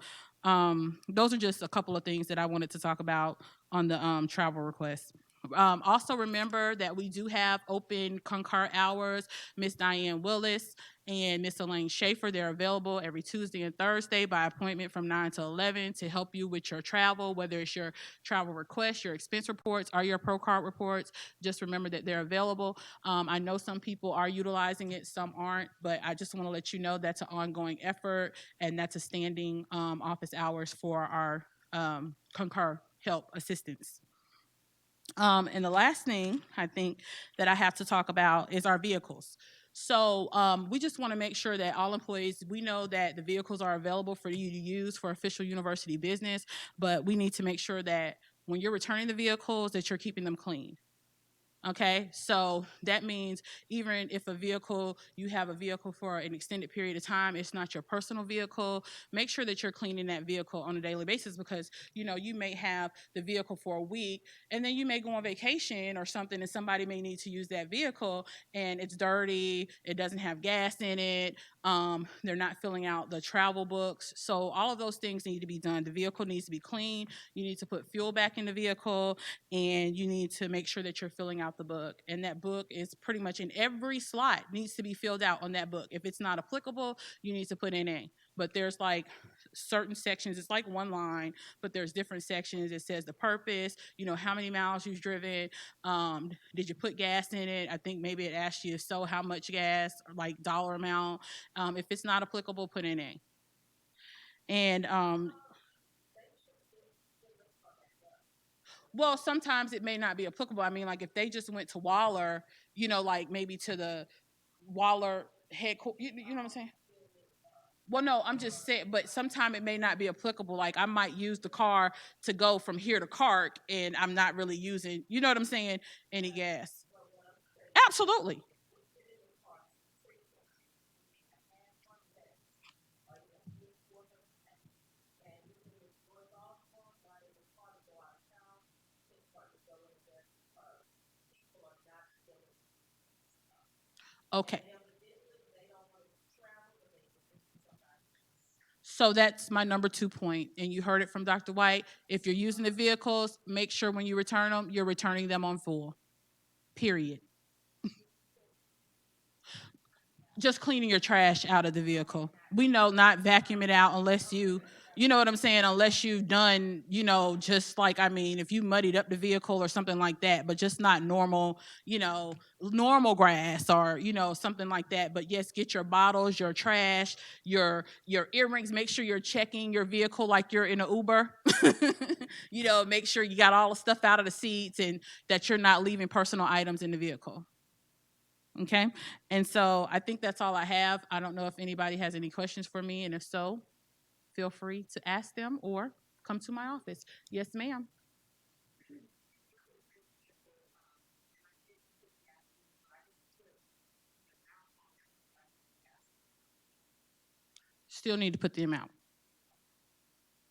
those are just a couple of things that I wanted to talk about on the travel request. Also remember that we do have open Concur hours. Miss Diane Willis and Miss Elaine Schaefer, they're available every Tuesday and Thursday by appointment from 9 to 11 to help you with your travel, whether it's your travel requests, your expense reports, or your pro card reports. Just remember that they're available. I know some people are utilizing it, some aren't, but I just want to let you know that's an ongoing effort, and that's a standing office hours for our Concur help assistance. And the last thing I think that I have to talk about is our vehicles. So we just want to make sure that all employees, we know that the vehicles are available for you to use for official university business, but we need to make sure that when you're returning the vehicles, that you're keeping them clean. Okay, so that means even if you have a vehicle for an extended period of time, it's not your personal vehicle, make sure that you're cleaning that vehicle on a daily basis, because you may have the vehicle for a week, and then you may go on vacation or something, and somebody may need to use that vehicle, and it's dirty, it doesn't have gas in it, they're not filling out the travel books. So all of those things need to be done. The vehicle needs to be clean, you need to put fuel back in the vehicle, and you need to make sure that you're filling out the book. And that book is pretty much in every slot, needs to be filled out on that book. If it's not applicable, you need to put in A. But there's like certain sections, it's like one line, but there's different sections. It says the purpose, how many miles you've driven, did you put gas in it? I think maybe it asks you, if so, how much gas, or like dollar amount. If it's not applicable, put in A. And well, sometimes it may not be applicable. Like if they just went to Waller, like maybe to the Waller headquarters, you know what I'm saying? Well, no, I'm just saying, but sometimes it may not be applicable. Like I might use the car to go from here to Clark, and I'm not really using, you know what I'm saying, any gas. Absolutely. Okay. So that's my number 2 point. And you heard it from Dr. White. If you're using the vehicles, make sure when you return them, you're returning them on full. Period. Just cleaning your trash out of the vehicle. We know not vacuum it out unless you know what I'm saying, unless you've done, just like, if you muddied up the vehicle or something like that, but just not normal, normal grass or, something like that. But yes, get your bottles, your trash, your earrings, make sure you're checking your vehicle like you're in an Uber. Make sure you got all the stuff out of the seats and that you're not leaving personal items in the vehicle. Okay, and so I think that's all I have. I don't know if anybody has any questions for me, and if so, feel free to ask them or come to my office. Yes, ma'am. Still need to put the amount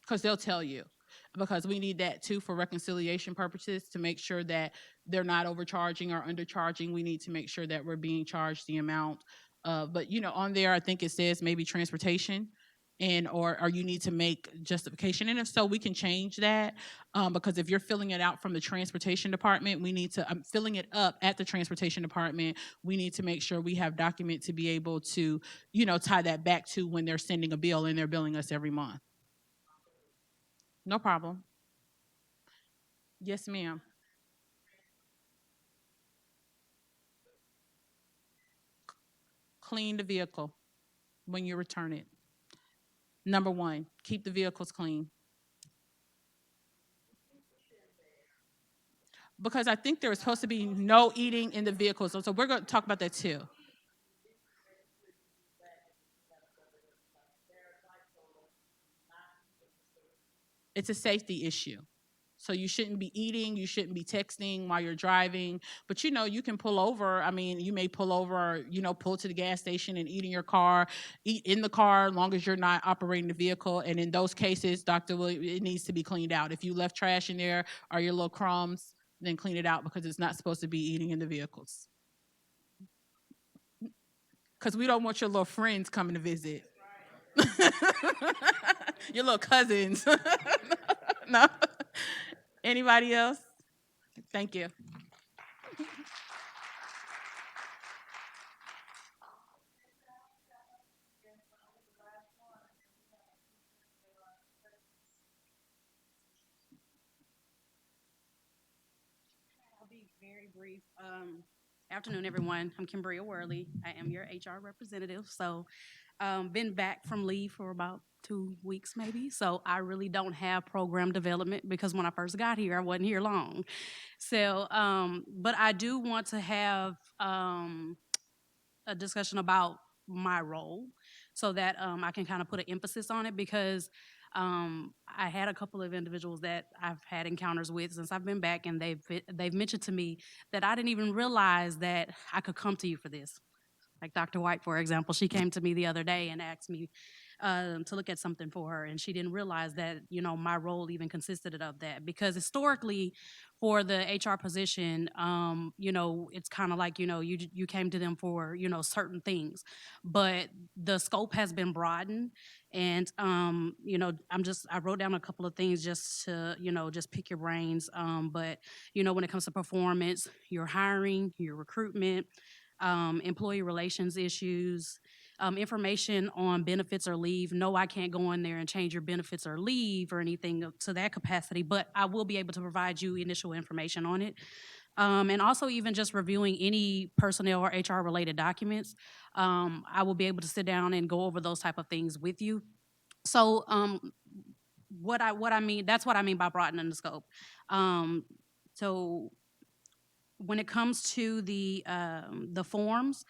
because they'll tell you. Because we need that too for reconciliation purposes to make sure that they're not overcharging or undercharging. We need to make sure that we're being charged the amount. But on there, I think it says maybe transportation and or you need to make justification. And if so, we can change that because if you're filling it out from the transportation department, we need to filling it up at the transportation department. We need to make sure we have document to be able to tie that back to when they're sending a bill and they're billing us every month. No problem. Yes, ma'am. Clean the vehicle when you return it. Number one, keep the vehicles clean. Because I think there was supposed to be no eating in the vehicles. So we're going to talk about that too. It's a safety issue. So you shouldn't be eating, you shouldn't be texting while you're driving. But you can pull over. I mean, you may pull over, pull to the gas station and eat in your car, eat in the car, as long as you're not operating the vehicle. And in those cases, Dr. Williams, it needs to be cleaned out. If you left trash in there or your little crumbs, then clean it out because it's not supposed to be eating in the vehicles. Because we don't want your little friends coming to visit. Your little cousins. No. Anybody else? Thank you. I'll be very brief. Afternoon, everyone. I'm Kimbria Worley. I am your HR representative. So, been back from leave for about 2 weeks, maybe. So, I really don't have program development because when I first got here, I wasn't here long. So, but I do want to have a discussion about my role so that I can kind of put an emphasis on it because I had a couple of individuals that I've had encounters with since I've been back, and they've mentioned to me that I didn't even realize that I could come to you for this. Like Dr. White, for example, she came to me the other day and asked me to look at something for her, and she didn't realize that my role even consisted of that. Because historically, for the HR position, it's kind of like you came to them for certain things, but the scope has been broadened, and I wrote down a couple of things just to just pick your brains. But when it comes to performance, your hiring, your recruitment, employee relations issues, information on benefits or leave. No, I can't go in there and change your benefits or leave or anything to that capacity, but I will be able to provide you initial information on it. And also, even just reviewing any personnel or HR related documents, I will be able to sit down and go over those type of things with you. So, what I mean, that's what I mean by broadening the scope. So when it comes to the forms,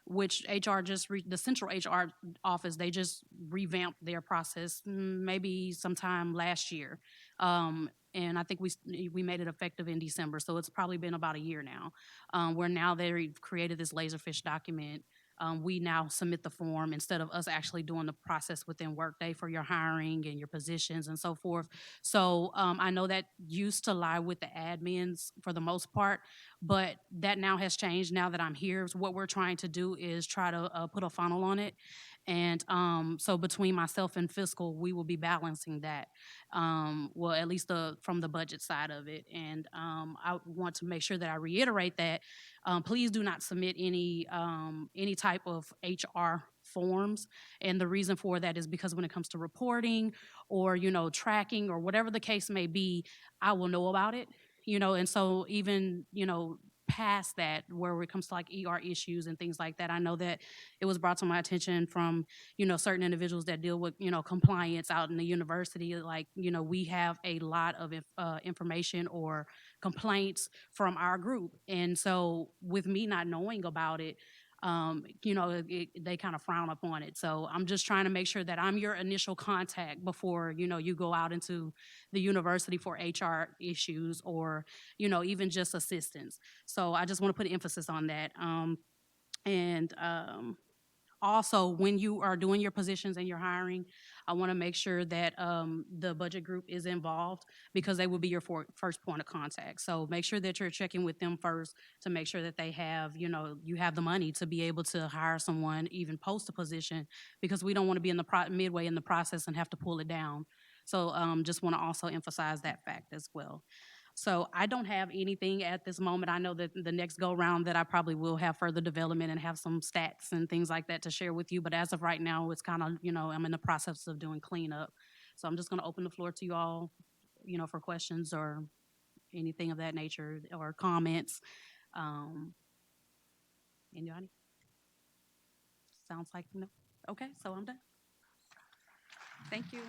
which the central HR office, they just revamped their process maybe sometime last year. And I think we made it effective in December, so it's probably been about a year now. Where now they've created this Laserfish document. We now submit the form instead of us actually doing the process within Workday for your hiring and your positions and so forth. So I know that used to lie with the admins for the most part, but that now has changed now that I'm here. So what we're trying to do is try to put a funnel on it. And so between myself and fiscal, we will be balancing that. Well, at least from the budget side of it. And I want to make sure that I reiterate that please do not submit any type of HR forms. And the reason for that is because when it comes to reporting or tracking or whatever the case may be, I will know about it. And so even past that where it comes to like ER issues and things like that. I know that it was brought to my attention from, certain individuals that deal with, compliance out in the university. Like, we have a lot of information or complaints from our group. And so with me not knowing about it, they kind of frown upon it. So I'm just trying to make sure that I'm your initial contact before, you go out into the university for HR issues or, even just assistance. So I just want to put emphasis on that. And Also, when you are doing your positions and your hiring, I want to make sure that the budget group is involved because they will be your first point of contact. So make sure that you're checking with them first to make sure that they have, you have the money to be able to hire someone, even post a position, because we don't want to be in the midway in the process and have to pull it down. So just want to also emphasize that fact as well. So I don't have anything at this moment. I know that the next go round that I probably will have further development and have some stats and things like that to share with you. But as of right now, it's kind of, I'm in the process of doing cleanup. So I'm just going to open the floor to you all, for questions or anything of that nature or comments. Anybody? Sounds like no. Okay, so I'm done. Thank you.